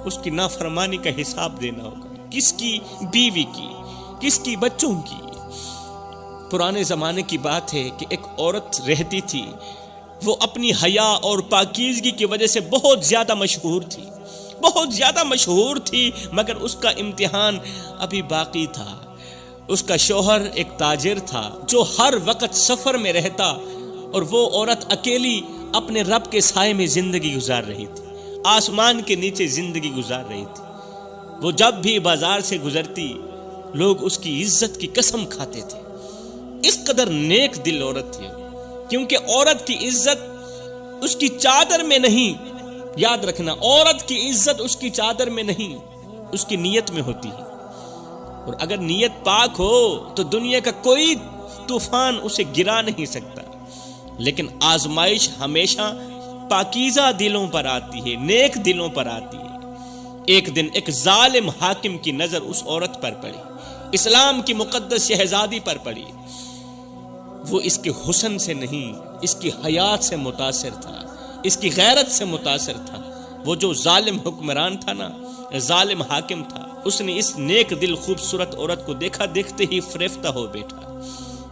اس کی نافرمانی کا حساب دینا ہوگا۔ کس کی؟ بیوی کی۔ کس کی؟ بچوں کی۔ پرانے زمانے کی بات ہے کہ ایک عورت رہتی تھی، وہ اپنی حیا اور پاکیزگی کی وجہ سے بہت زیادہ مشہور تھی، بہت زیادہ مشہور تھی، مگر اس کا امتحان ابھی باقی تھا۔ اس کا شوہر ایک تاجر تھا جو ہر وقت سفر میں رہتا، اور وہ عورت اکیلی اپنے رب کے سائے میں زندگی گزار رہی تھی، آسمان کے نیچے زندگی گزار رہی تھی۔ وہ جب بھی بازار سے گزرتی لوگ اس کی عزت کی قسم کھاتے تھے، اس قدر نیک دل عورت تھی۔ کیونکہ عورت کی عزت اس کی چادر میں نہیں، یاد رکھنا، عورت کی عزت اس کی چادر میں نہیں، اس کی نیت میں ہوتی ہے۔ اور اگر نیت پاک ہو تو دنیا کا کوئی طوفان اسے گرا نہیں سکتا۔ لیکن آزمائش ہمیشہ پاکیزہ دلوں پر آتی ہے، نیک دلوں پر آتی ہے۔ ایک دن ایک ظالم حاکم کی نظر اس عورت پر پڑی، اسلام کی مقدس شہزادی پر پڑی۔ وہ اس کے حسن سے نہیں، اس کی حیات سے متاثر تھا، اس کی غیرت سے متاثر تھا۔ وہ جو ظالم حکمران تھا نا، ظالم حاکم تھا، اس نے اس نیک دل خوبصورت عورت کو دیکھا، دیکھتے ہی فریفتہ ہو بیٹھا۔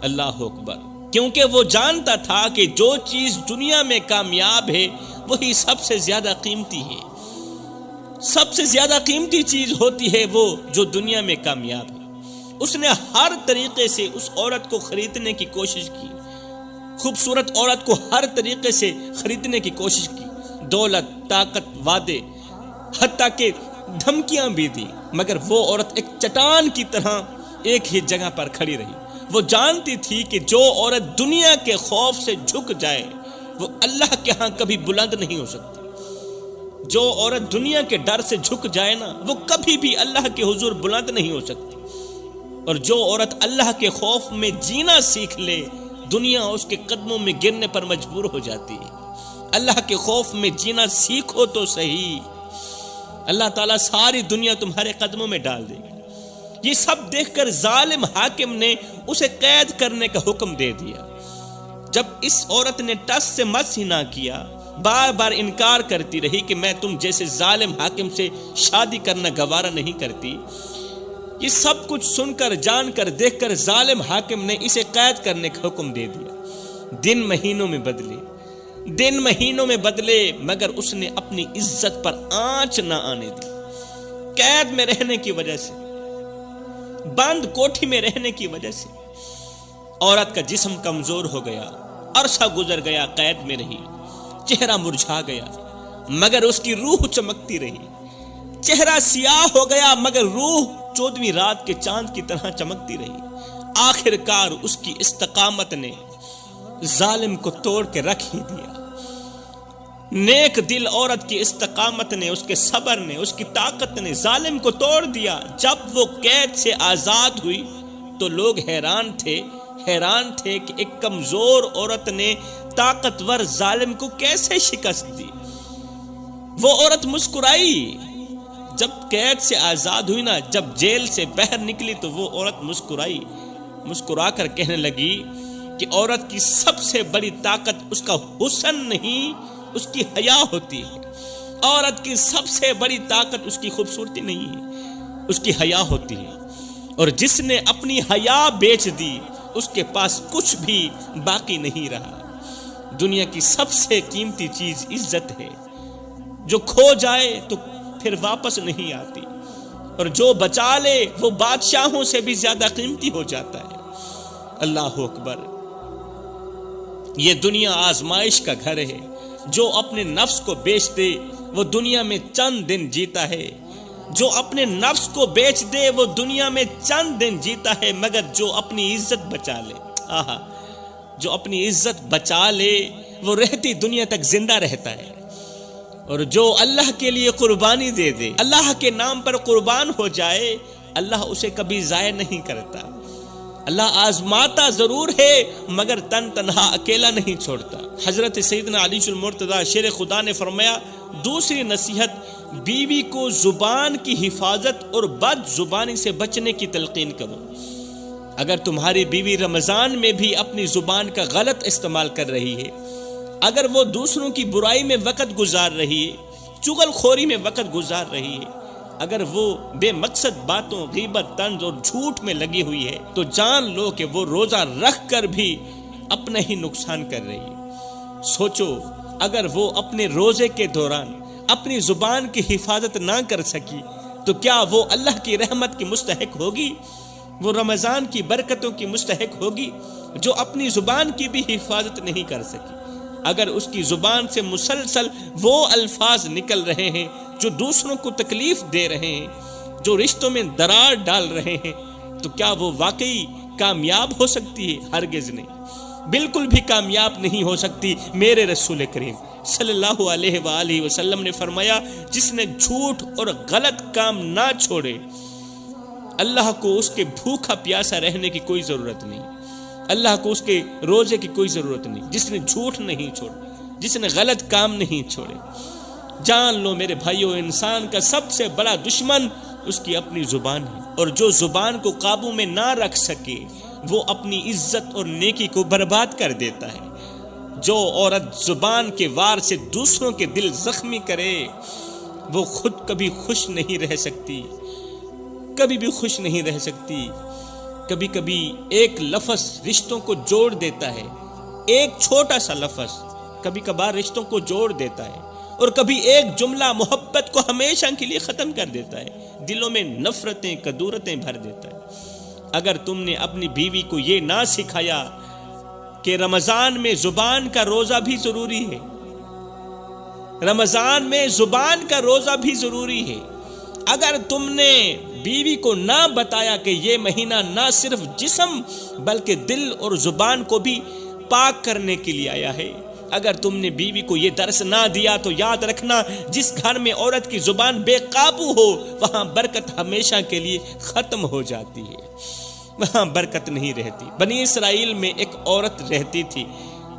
اللہ اکبر! کیونکہ وہ جانتا تھا کہ جو چیز دنیا میں کامیاب ہے وہی سب سے زیادہ قیمتی ہے۔ سب سے زیادہ قیمتی چیز ہوتی ہے وہ جو دنیا میں کامیاب ہے۔ اس نے ہر طریقے سے اس عورت کو خریدنے کی کوشش کی، خوبصورت عورت کو ہر طریقے سے خریدنے کی کوشش کی، دولت، طاقت، وعدے، حتیٰ کہ دھمکیاں بھی دی، مگر وہ عورت ایک چٹان کی طرح ایک ہی جگہ پر کھڑی رہی۔ وہ جانتی تھی کہ جو عورت دنیا کے خوف سے جھک جائے وہ اللہ کے ہاں کبھی بلند نہیں ہو سکتی۔ جو عورت دنیا کے ڈر سے جھک جائے نا، وہ کبھی بھی اللہ کے حضور بلند نہیں ہو سکتی۔ اور جو عورت اللہ کے خوف میں جینا سیکھ لے، دنیا اس کے قدموں میں گرنے پر مجبور ہو جاتی ہے۔ اللہ کے خوف میں جینا سیکھو تو صحیح، اللہ تعالیٰ ساری دنیا تمہارے قدموں میں ڈال دے گی۔ یہ سب دیکھ کر ظالم حاکم نے اسے قید کرنے کا حکم دے دیا۔ جب اس عورت نے ٹس سے مس ہی نہ کیا، بار بار انکار کرتی رہی کہ میں تم جیسے ظالم حاکم سے شادی کرنا گوارا نہیں کرتی، یہ سب کچھ سن کر، جان کر، دیکھ کر ظالم حاکم نے اسے قید کرنے کا حکم دے دیا۔ دن مہینوں میں بدلے، مگر اس نے اپنی عزت پر آنچ نہ آنے دی۔ قید میں رہنے کی وجہ سے، بند کوٹھی میں رہنے کی وجہ سے عورت کا جسم کمزور ہو گیا، عرصہ گزر گیا قید میں رہی، چہرہ مرجھا گیا مگر اس کی روح چمکتی رہی، چہرہ سیاہ ہو گیا مگر روح 14ویں رات کے چاند کی طرح چمکتی رہی۔ آخر کار اس کی استقامت نے ظالم کو توڑ کے رکھ ہی دیا۔ نیک دل عورت کی استقامت نے، اس کے صبر نے، اس کی طاقت نے ظالم کو توڑ دیا۔ جب وہ قید سے آزاد ہوئی تو لوگ حیران تھے کہ ایک کمزور عورت نے طاقتور ظالم کو کیسے شکست دی۔ وہ عورت مسکرائی جب قید سے آزاد ہوئی نا، جب جیل سے باہر نکلی تو وہ عورت مسکرا کر کہنے لگی کہ عورت کی سب سے بڑی طاقت اس کا حسن نہیں، اس کی حیا ہوتی ہے۔ عورت کی سب سے بڑی طاقت اس کی خوبصورتی نہیں ہے، اس کی حیا ہوتی ہے۔ اور جس نے اپنی حیا بیچ دی اس کے پاس کچھ بھی باقی نہیں رہا۔ دنیا کی سب سے قیمتی چیز عزت ہے، جو کھو جائے تو پھر واپس نہیں آتی، اور جو بچا لے وہ بادشاہوں سے بھی زیادہ قیمتی ہو جاتا ہے۔ اللہ اکبر۔ یہ دنیا آزمائش کا گھر ہے، جو اپنے نفس کو بیچ دے وہ دنیا میں چند دن جیتا ہے، جو اپنے نفس کو بیچ دے وہ دنیا میں چند دن جیتا ہے، مگر جو اپنی عزت بچا لے، جو اپنی عزت بچا لے وہ رہتی دنیا تک زندہ رہتا ہے۔ اور جو اللہ کے لیے قربانی دے دے، اللہ کے نام پر قربان ہو جائے، اللہ اسے کبھی ضائع نہیں کرتا۔ اللہ آزماتا ضرور ہے مگر تنہا اکیلا نہیں چھوڑتا۔ حضرت سیدنا علی المرتضیٰ شیر خدا نے فرمایا، دوسری نصیحت، بیوی کو زبان کی حفاظت اور بد زبانی سے بچنے کی تلقین کرو۔ اگر تمہاری بیوی رمضان میں بھی اپنی زبان کا غلط استعمال کر رہی ہے، اگر وہ دوسروں کی برائی میں وقت گزار رہی ہے، چغل خوری میں وقت گزار رہی ہے، اگر وہ بے مقصد باتوں، غیبت، طنز اور جھوٹ میں لگی ہوئی ہے، تو جان لو کہ وہ روزہ رکھ کر بھی اپنا ہی نقصان کر رہی ہے۔ سوچو، اگر وہ اپنے روزے کے دوران اپنی زبان کی حفاظت نہ کر سکی تو کیا وہ اللہ کی رحمت کی مستحق ہوگی؟ وہ رمضان کی برکتوں کی مستحق ہوگی جو اپنی زبان کی بھی حفاظت نہیں کر سکی؟ اگر اس کی زبان سے مسلسل وہ الفاظ نکل رہے ہیں جو دوسروں کو تکلیف دے رہے ہیں، جو رشتوں میں درار ڈال رہے ہیں، تو کیا وہ واقعی کامیاب ہو سکتی ہے؟ ہرگز نہیں، بالکل بھی کامیاب نہیں ہو سکتی۔ میرے رسول کریم صلی اللہ علیہ وآلہ وسلم نے فرمایا، جس نے جھوٹ اور غلط کام نہ چھوڑے، اللہ کو اس کے بھوکا پیاسا رہنے کی کوئی ضرورت نہیں، اللہ کو اس کے روزے کی کوئی ضرورت نہیں۔ جس نے جھوٹ نہیں چھوڑا، جس نے غلط کام نہیں چھوڑے، جان لو میرے بھائیو، انسان کا سب سے بڑا دشمن اس کی اپنی زبان ہے، اور جو زبان کو قابو میں نہ رکھ سکے وہ اپنی عزت اور نیکی کو برباد کر دیتا ہے۔ جو عورت زبان کے وار سے دوسروں کے دل زخمی کرے وہ خود کبھی خوش نہیں رہ سکتی، کبھی بھی خوش نہیں رہ سکتی۔ کبھی کبھی ایک لفظ رشتوں کو جوڑ دیتا ہے، ایک چھوٹا سا لفظ کبھی کبھار رشتوں کو جوڑ دیتا ہے، اور کبھی ایک جملہ محبت کو ہمیشہ کے لیے ختم کر دیتا ہے، دلوں میں نفرتیں، کدورتیں بھر دیتا ہے۔ اگر تم نے اپنی بیوی کو یہ نہ سکھایا کہ رمضان میں زبان کا روزہ بھی ضروری ہے، رمضان میں زبان کا روزہ بھی ضروری ہے، اگر تم نے بیوی کو نہ بتایا کہ یہ مہینہ نہ صرف جسم بلکہ دل اور زبان کو بھی پاک کرنے کے لیے آیا ہے، اگر تم نے بیوی کو یہ درس نہ دیا تو یاد رکھنا، جس گھر میں عورت کی زبان بے قابو ہو وہاں برکت ہمیشہ کے لیے ختم ہو جاتی ہے، وہاں برکت نہیں رہتی۔ بنی اسرائیل میں ایک عورت رہتی تھی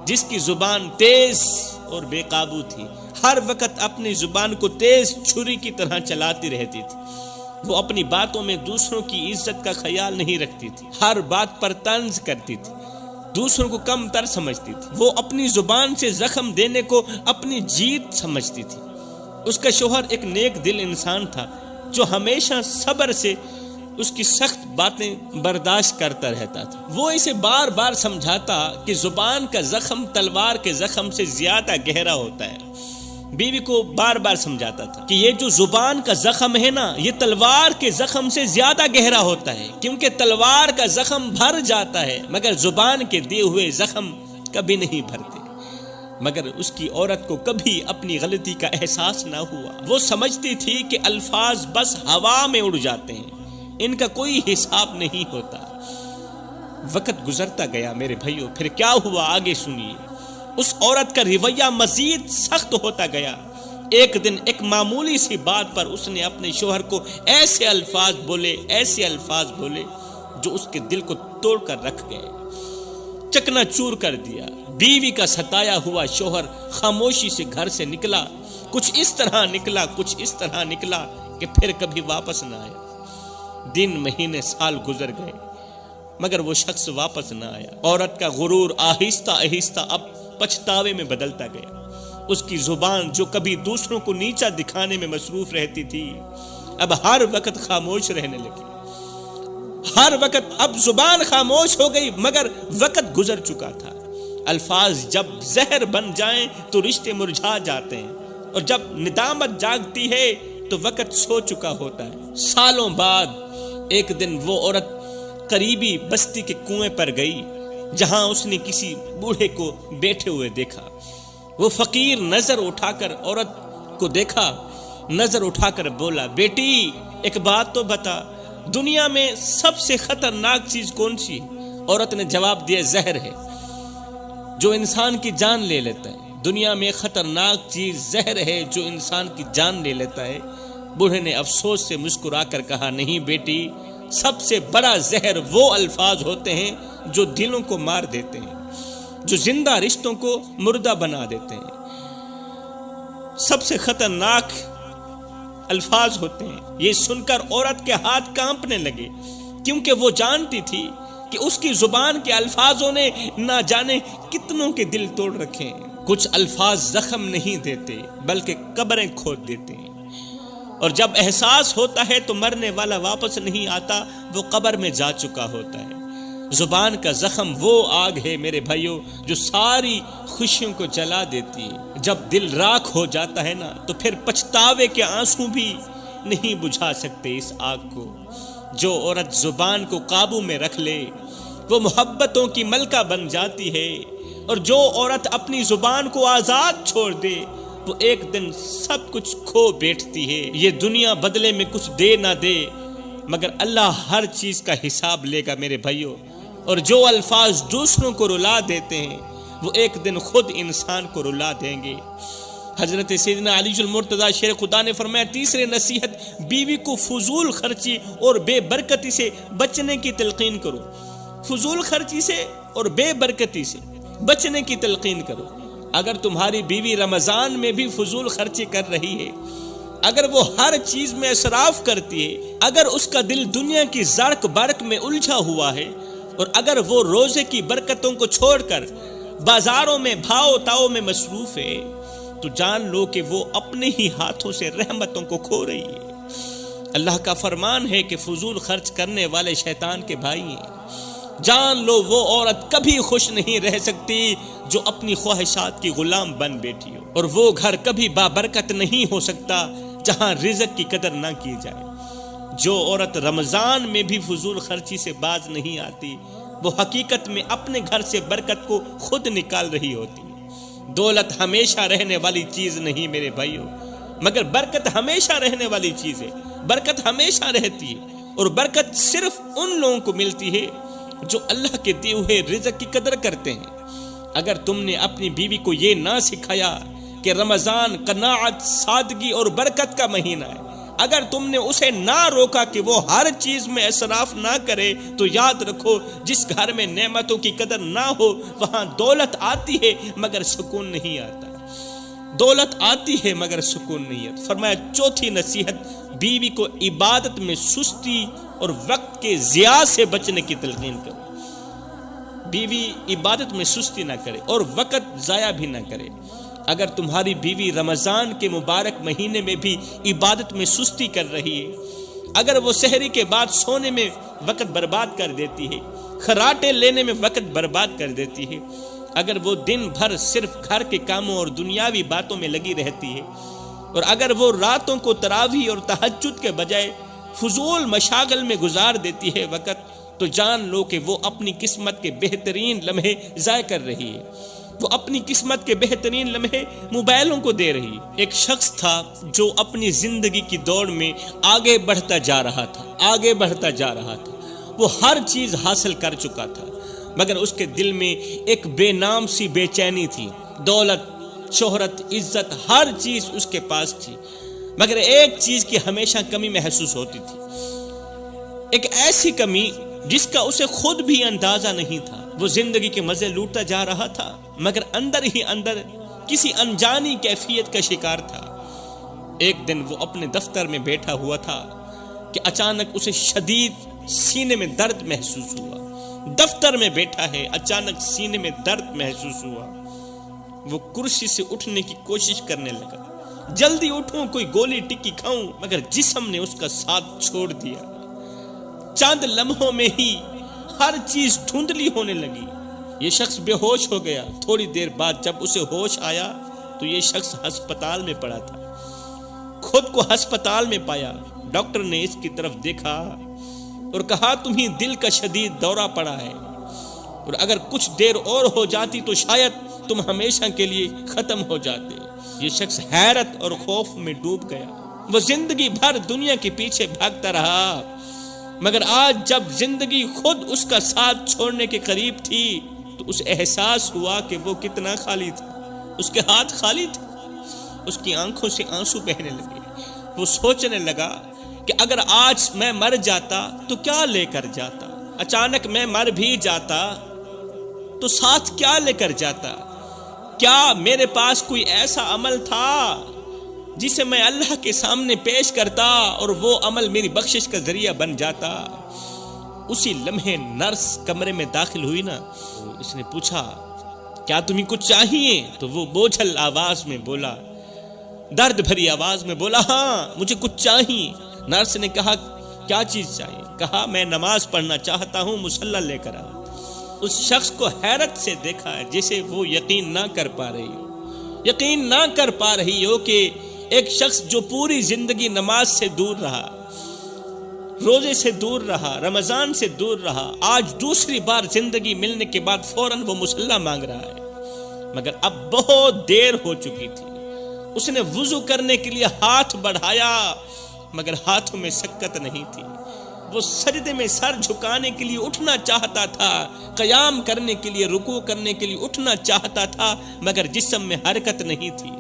جس کی زبان تیز اور بے قابو تھی، ہر وقت اپنی زبان کو تیز چھری کی طرح چلاتی رہتی تھی۔ وہ اپنی باتوں میں دوسروں کی عزت کا خیال نہیں رکھتی تھی، ہر بات پر طنز کرتی تھی، دوسروں کو کم تر سمجھتی تھی، وہ اپنی زبان سے زخم دینے کو اپنی جیت سمجھتی تھی۔ اس کا شوہر ایک نیک دل انسان تھا جو ہمیشہ صبر سے اس کی سخت باتیں برداشت کرتا رہتا تھا۔ وہ اسے بار بار سمجھاتا کہ زبان کا زخم تلوار کے زخم سے زیادہ گہرا ہوتا ہے، بیوی کو بار بار سمجھاتا تھا کہ یہ جو زبان کا زخم ہے نا، یہ تلوار کے زخم سے زیادہ گہرا ہوتا ہے، کیونکہ تلوار کا زخم بھر جاتا ہے مگر زبان کے دیے ہوئے زخم کبھی نہیں بھرتے۔ مگر اس کی عورت کو کبھی اپنی غلطی کا احساس نہ ہوا۔ وہ سمجھتی تھی کہ الفاظ بس ہوا میں اڑ جاتے ہیں، ان کا کوئی حساب نہیں ہوتا۔ وقت گزرتا گیا میرے بھائیوں، پھر کیا ہوا آگے سنیے۔ اس عورت کا رویہ مزید سخت ہوتا گیا۔ ایک دن ایک معمولی سی بات پر اس نے اپنے شوہر کو ایسے الفاظ بولے جو اس کے دل کو توڑ کر رکھ گئے، چکنا چور کر دیا۔ بیوی کا ستایا ہوا شوہر خاموشی سے گھر سے نکلا، کچھ اس طرح نکلا کہ پھر کبھی واپس نہ آیا۔ دن، مہینے، سال گزر گئے مگر وہ شخص واپس نہ آیا۔ عورت کا غرور آہستہ آہستہ اب پچھتاوے میں بدلتا گیا۔ اس کی زبان جو کبھی دوسروں کو نیچا دکھانے میں مصروف رہتی تھی، اب ہر وقت خاموش رہنے لگی۔ ہر وقت اب زبان خاموش ہو گئی مگر وقت گزر چکا تھا۔ الفاظ جب زہر بن جائیں تو رشتے مرجھا جاتے ہیں، اور جب ندامت جاگتی ہے تو وقت سو چکا ہوتا ہے۔ سالوں بعد ایک دن وہ عورت قریبی بستی کے کنویں پر گئی جہاں اس نے کسی بوڑھے کو بیٹھے ہوئے دیکھا۔ وہ فقیر نظر اٹھا کر عورت کو دیکھا، نظر اٹھا کر بولا، بیٹی ایک بات تو بتا، دنیا میں سب سے خطرناک چیز کون سی؟ عورت نے جواب دیا، زہر ہے جو انسان کی جان لے لیتا ہے۔ دنیا میں خطرناک چیز زہر ہے جو انسان کی جان لے لیتا ہے۔ بوڑھے نے افسوس سے مسکرا کر کہا، نہیں بیٹی، سب سے بڑا زہر وہ الفاظ ہوتے ہیں جو دلوں کو مار دیتے ہیں، جو زندہ رشتوں کو مردہ بنا دیتے ہیں۔ سب سے خطرناک الفاظ ہوتے ہیں۔ یہ سن کر عورت کے ہاتھ کانپنے لگے، کیونکہ وہ جانتی تھی کہ اس کی زبان کے الفاظوں نے نہ جانے کتنوں کے دل توڑ رکھے ہیں۔ کچھ الفاظ زخم نہیں دیتے بلکہ قبریں کھود دیتے ہیں، اور جب احساس ہوتا ہے تو مرنے والا واپس نہیں آتا، وہ قبر میں جا چکا ہوتا ہے۔ زبان کا زخم وہ آگ ہے میرے بھائیوں جو ساری خوشیوں کو جلا دیتی ہے۔ جب دل راکھ ہو جاتا ہے نا تو پھر پچھتاوے کے آنسو بھی نہیں بجھا سکتے اس آگ کو۔ جو عورت زبان کو قابو میں رکھ لے وہ محبتوں کی ملکہ بن جاتی ہے، اور جو عورت اپنی زبان کو آزاد چھوڑ دے وہ ایک دن سب کچھ کھو بیٹھتی ہے۔ یہ دنیا بدلے میں کچھ دے نہ دے مگر اللہ ہر چیز کا حساب لے گا میرے بھائیوں، اور جو الفاظ دوسروں کو رلا دیتے ہیں وہ ایک دن خود انسان کو رلا دیں گے۔ حضرت سیدنا علی المرتضیٰ شیر خدا نے فرمایا، تیسری نصیحت، بیوی کو فضول خرچی اور بے برکتی سے بچنے کی تلقین کرو۔ فضول خرچی سے اور بے برکتی سے بچنے کی تلقین کرو۔ اگر تمہاری بیوی رمضان میں بھی فضول خرچی کر رہی ہے، اگر وہ ہر چیز میں اسراف کرتی ہے، اگر اس کا دل دنیا کی زرق برق میں الجھا ہوا ہے، اور اگر وہ روزے کی برکتوں کو چھوڑ کر بازاروں میں بھاؤ تاؤ میں مصروف ہے، تو جان لو کہ وہ اپنے ہی ہاتھوں سے رحمتوں کو کھو رہی ہے۔ اللہ کا فرمان ہے کہ فضول خرچ کرنے والے شیطان کے بھائی ہیں۔ جان لو وہ عورت کبھی خوش نہیں رہ سکتی جو اپنی خواہشات کی غلام بن بیٹھی ہو، اور وہ گھر کبھی بابرکت نہیں ہو سکتا جہاں رزق کی قدر نہ کی جائے۔ جو عورت رمضان میں بھی فضول خرچی سے باز نہیں آتی، وہ حقیقت میں اپنے گھر سے برکت کو خود نکال رہی ہوتی ہے۔ دولت ہمیشہ رہنے والی چیز نہیں میرے بھائیوں، مگر برکت ہمیشہ رہنے والی چیز ہے۔ برکت ہمیشہ رہتی ہے، اور برکت صرف ان لوگوں کو ملتی ہے جو اللہ کے دیے ہوئے رزق کی قدر کرتے ہیں۔ اگر تم نے اپنی بیوی کو یہ نہ سکھایا کہ رمضان قناعت، سادگی اور برکت کا مہینہ ہے، اگر تم نے اسے نہ روکا کہ وہ ہر چیز میں اسراف نہ کرے، تو یاد رکھو جس گھر میں نعمتوں کی قدر نہ ہو وہاں دولت آتی ہے مگر سکون نہیں آتا۔ دولت آتی ہے مگر سکون نہیں آتا۔ فرمایا چوتھی نصیحت، بیوی کو عبادت میں سستی اور وقت کے ضیاع سے بچنے کی تلقین کرو۔ بیوی عبادت میں سستی نہ کرے اور وقت ضائع بھی نہ کرے۔ اگر تمہاری بیوی رمضان کے مبارک مہینے میں بھی عبادت میں سستی کر رہی ہے، اگر وہ سحری کے بعد سونے میں وقت برباد کر دیتی ہے، خراٹے لینے میں وقت برباد کر دیتی ہے، اگر وہ دن بھر صرف گھر کے کاموں اور دنیاوی باتوں میں لگی رہتی ہے، اور اگر وہ راتوں کو تراویح اور تہجد کے بجائے فضول مشاغل میں گزار دیتی ہے وقت، تو جان لو کہ وہ اپنی قسمت کے بہترین لمحے ضائع کر رہی ہے، وہ اپنی قسمت کے بہترین لمحے موبائلوں کو دے رہی ہے۔ ایک شخص تھا جو اپنی زندگی کی دوڑ میں آگے بڑھتا جا رہا تھا، وہ ہر چیز حاصل کر چکا تھا، مگر اس کے دل میں ایک بے نام سی بے چینی تھی۔ دولت، شہرت، عزت، ہر چیز اس کے پاس تھی، مگر ایک چیز کی ہمیشہ کمی محسوس ہوتی تھی، ایک ایسی کمی جس کا اسے خود بھی اندازہ نہیں تھا۔ وہ زندگی کے مزے لوٹتا جا رہا تھا، مگر اندر ہی اندر کسی انجانی کیفیت کا شکار تھا۔ ایک دن وہ اپنے دفتر میں بیٹھا ہوا تھا کہ اچانک اسے شدید سینے میں درد محسوس ہوا۔ دفتر میں بیٹھا ہے، اچانک سینے میں درد محسوس ہوا۔ وہ کرسی سے اٹھنے کی کوشش کرنے لگا، جلدی اٹھوں، کوئی گولی ٹکی کھاؤں، مگر جسم نے اس کا ساتھ چھوڑ دیا۔ چند لمحوں میں ہی ہر چیز دھندلی ہونے لگی۔ یہ شخص بے ہوش ہو گیا۔ تھوڑی دیر بعد جب اسے ہوش آیا تو یہ شخص ہسپتال میں پڑا تھا، خود کو ہسپتال میں پایا۔ ڈاکٹر نے اس کی طرف دیکھا اور کہا، تمہیں دل کا شدید دورہ پڑا ہے، اور اگر کچھ دیر اور ہو جاتی تو شاید تم ہمیشہ کے لیے ختم ہو جاتے۔ یہ شخص حیرت اور خوف میں ڈوب گیا۔ وہ زندگی بھر دنیا کے پیچھے بھاگتا رہا، مگر آج جب زندگی خود اس کا ساتھ چھوڑنے کے قریب تھی تو اسے احساس ہوا کہ وہ کتنا خالی تھا۔ اس کے ہاتھ خالی تھے، اس کی آنکھوں سے آنسو بہنے لگے۔ وہ سوچنے لگا کہ اگر آج میں مر جاتا تو کیا لے کر جاتا، اچانک میں مر بھی جاتا تو ساتھ کیا لے کر جاتا؟ کیا میرے پاس کوئی ایسا عمل تھا جسے میں اللہ کے سامنے پیش کرتا اور وہ عمل میری بخشش کا ذریعہ بن جاتا؟ اسی لمحے نرس کمرے میں داخل ہوئی نا، اس نے پوچھا، کیا تمہیں کچھ چاہیے؟ تو وہ بوجھل آواز میں بولا، درد بھری آواز میں بولا، ہاں مجھے کچھ چاہیے۔ نرس نے کہا، کیا چیز چاہیے؟ کہا، میں نماز پڑھنا چاہتا ہوں، مصلی لے کر آؤ۔ اس شخص کو حیرت سے دیکھا جسے وہ یقین نہ کر پا رہی ہو کہ ایک شخص جو پوری زندگی نماز سے دور رہا، روزے سے دور رہا، رمضان سے دور رہا، آج دوسری بار زندگی ملنے کے بعد فوراً وہ مصلی مانگ رہا ہے، مگر اب بہت دیر ہو چکی تھی۔ اس نے وضو کرنے کے لیے ہاتھ بڑھایا، مگر ہاتھوں میں سکت نہیں تھی۔ وہ سجدے میں سر جھکانے کے لیے اٹھنا چاہتا تھا، قیام کرنے کے لیے، رکوع کرنے کے لیے اٹھنا چاہتا تھا، مگر جسم میں حرکت نہیں تھی۔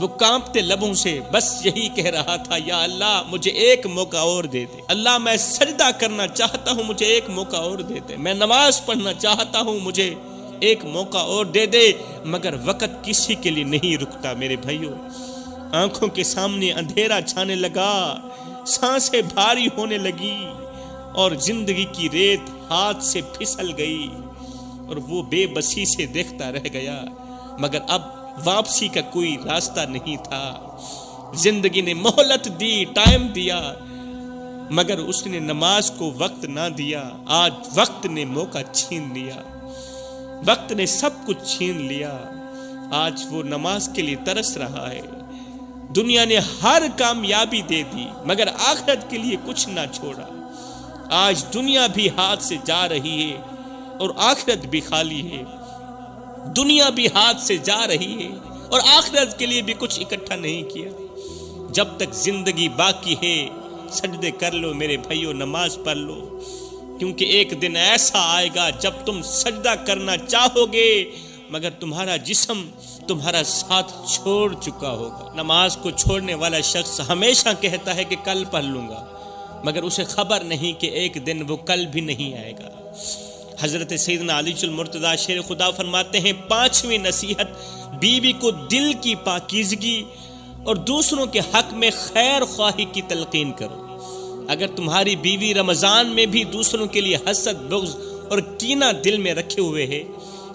وہ کانپتے لبوں سے بس یہی کہہ رہا تھا، یا اللہ مجھے ایک موقع اور دے دے، اللہ میں سجدہ کرنا چاہتا ہوں، مجھے ایک موقع اور دے دے، میں نماز پڑھنا چاہتا ہوں، مجھے ایک موقع اور دے دے۔ مگر وقت کسی کے لیے نہیں رکتا میرے بھائیوں۔ آنکھوں کے سامنے اندھیرا چھانے لگا، سانسیں بھاری ہونے لگی اور زندگی کی ریت ہاتھ سے پھسل گئی، اور وہ بے بسی سے دیکھتا رہ گیا، مگر اب واپسی کا کوئی راستہ نہیں تھا۔ زندگی نے مہلت دی، ٹائم دیا، مگر اس نے نماز کو وقت نہ دیا۔ آج وقت نے موقع چھین لیا، وقت نے سب کچھ چھین لیا۔ آج وہ نماز کے لیے ترس رہا ہے۔ دنیا نے ہر کامیابی دے دی، مگر آخرت کے لیے کچھ نہ چھوڑا۔ آج دنیا بھی ہاتھ سے جا رہی ہے اور آخرت بھی خالی ہے۔ دنیا بھی ہاتھ سے جا رہی ہے اور آخرت کے لیے بھی کچھ اکٹھا نہیں کیا۔ جب تک زندگی باقی ہے سجدے کر لو میرے بھائیو، نماز پڑھ لو، کیونکہ ایک دن ایسا آئے گا جب تم سجدہ کرنا چاہو گے مگر تمہارا جسم تمہارا ساتھ چھوڑ چکا ہوگا۔ نماز کو چھوڑنے والا شخص ہمیشہ کہتا ہے کہ کل پڑھ لوں گا، مگر اسے خبر نہیں کہ ایک دن وہ کل بھی نہیں آئے گا۔ حضرت سیدنا علی المرتضیٰ شیر خدا فرماتے ہیں، 5ویں نصیحت، بیوی کو دل کی پاکیزگی اور دوسروں کے حق میں خیر خواہی کی تلقین کرو۔ اگر تمہاری بیوی رمضان میں بھی دوسروں کے لیے حسد، بغض اور کینہ دل میں رکھے ہوئے ہے،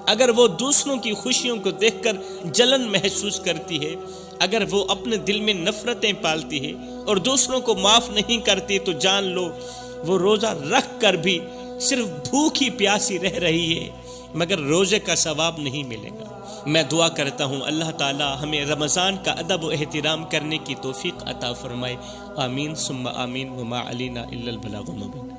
اگر وہ دوسروں کی خوشیوں کو دیکھ کر جلن محسوس کرتی ہے، اگر وہ اپنے دل میں نفرتیں پالتی ہے اور دوسروں کو معاف نہیں کرتی، تو جان لو وہ روزہ رکھ کر بھی صرف بھوکی پیاسی رہ رہی ہے، مگر روزے کا ثواب نہیں ملے گا۔ میں دعا کرتا ہوں اللہ تعالی ہمیں رمضان کا ادب و احترام کرنے کی توفیق عطا فرمائے، آمین ثم آمین، وما علینا الا البلاغ المبین۔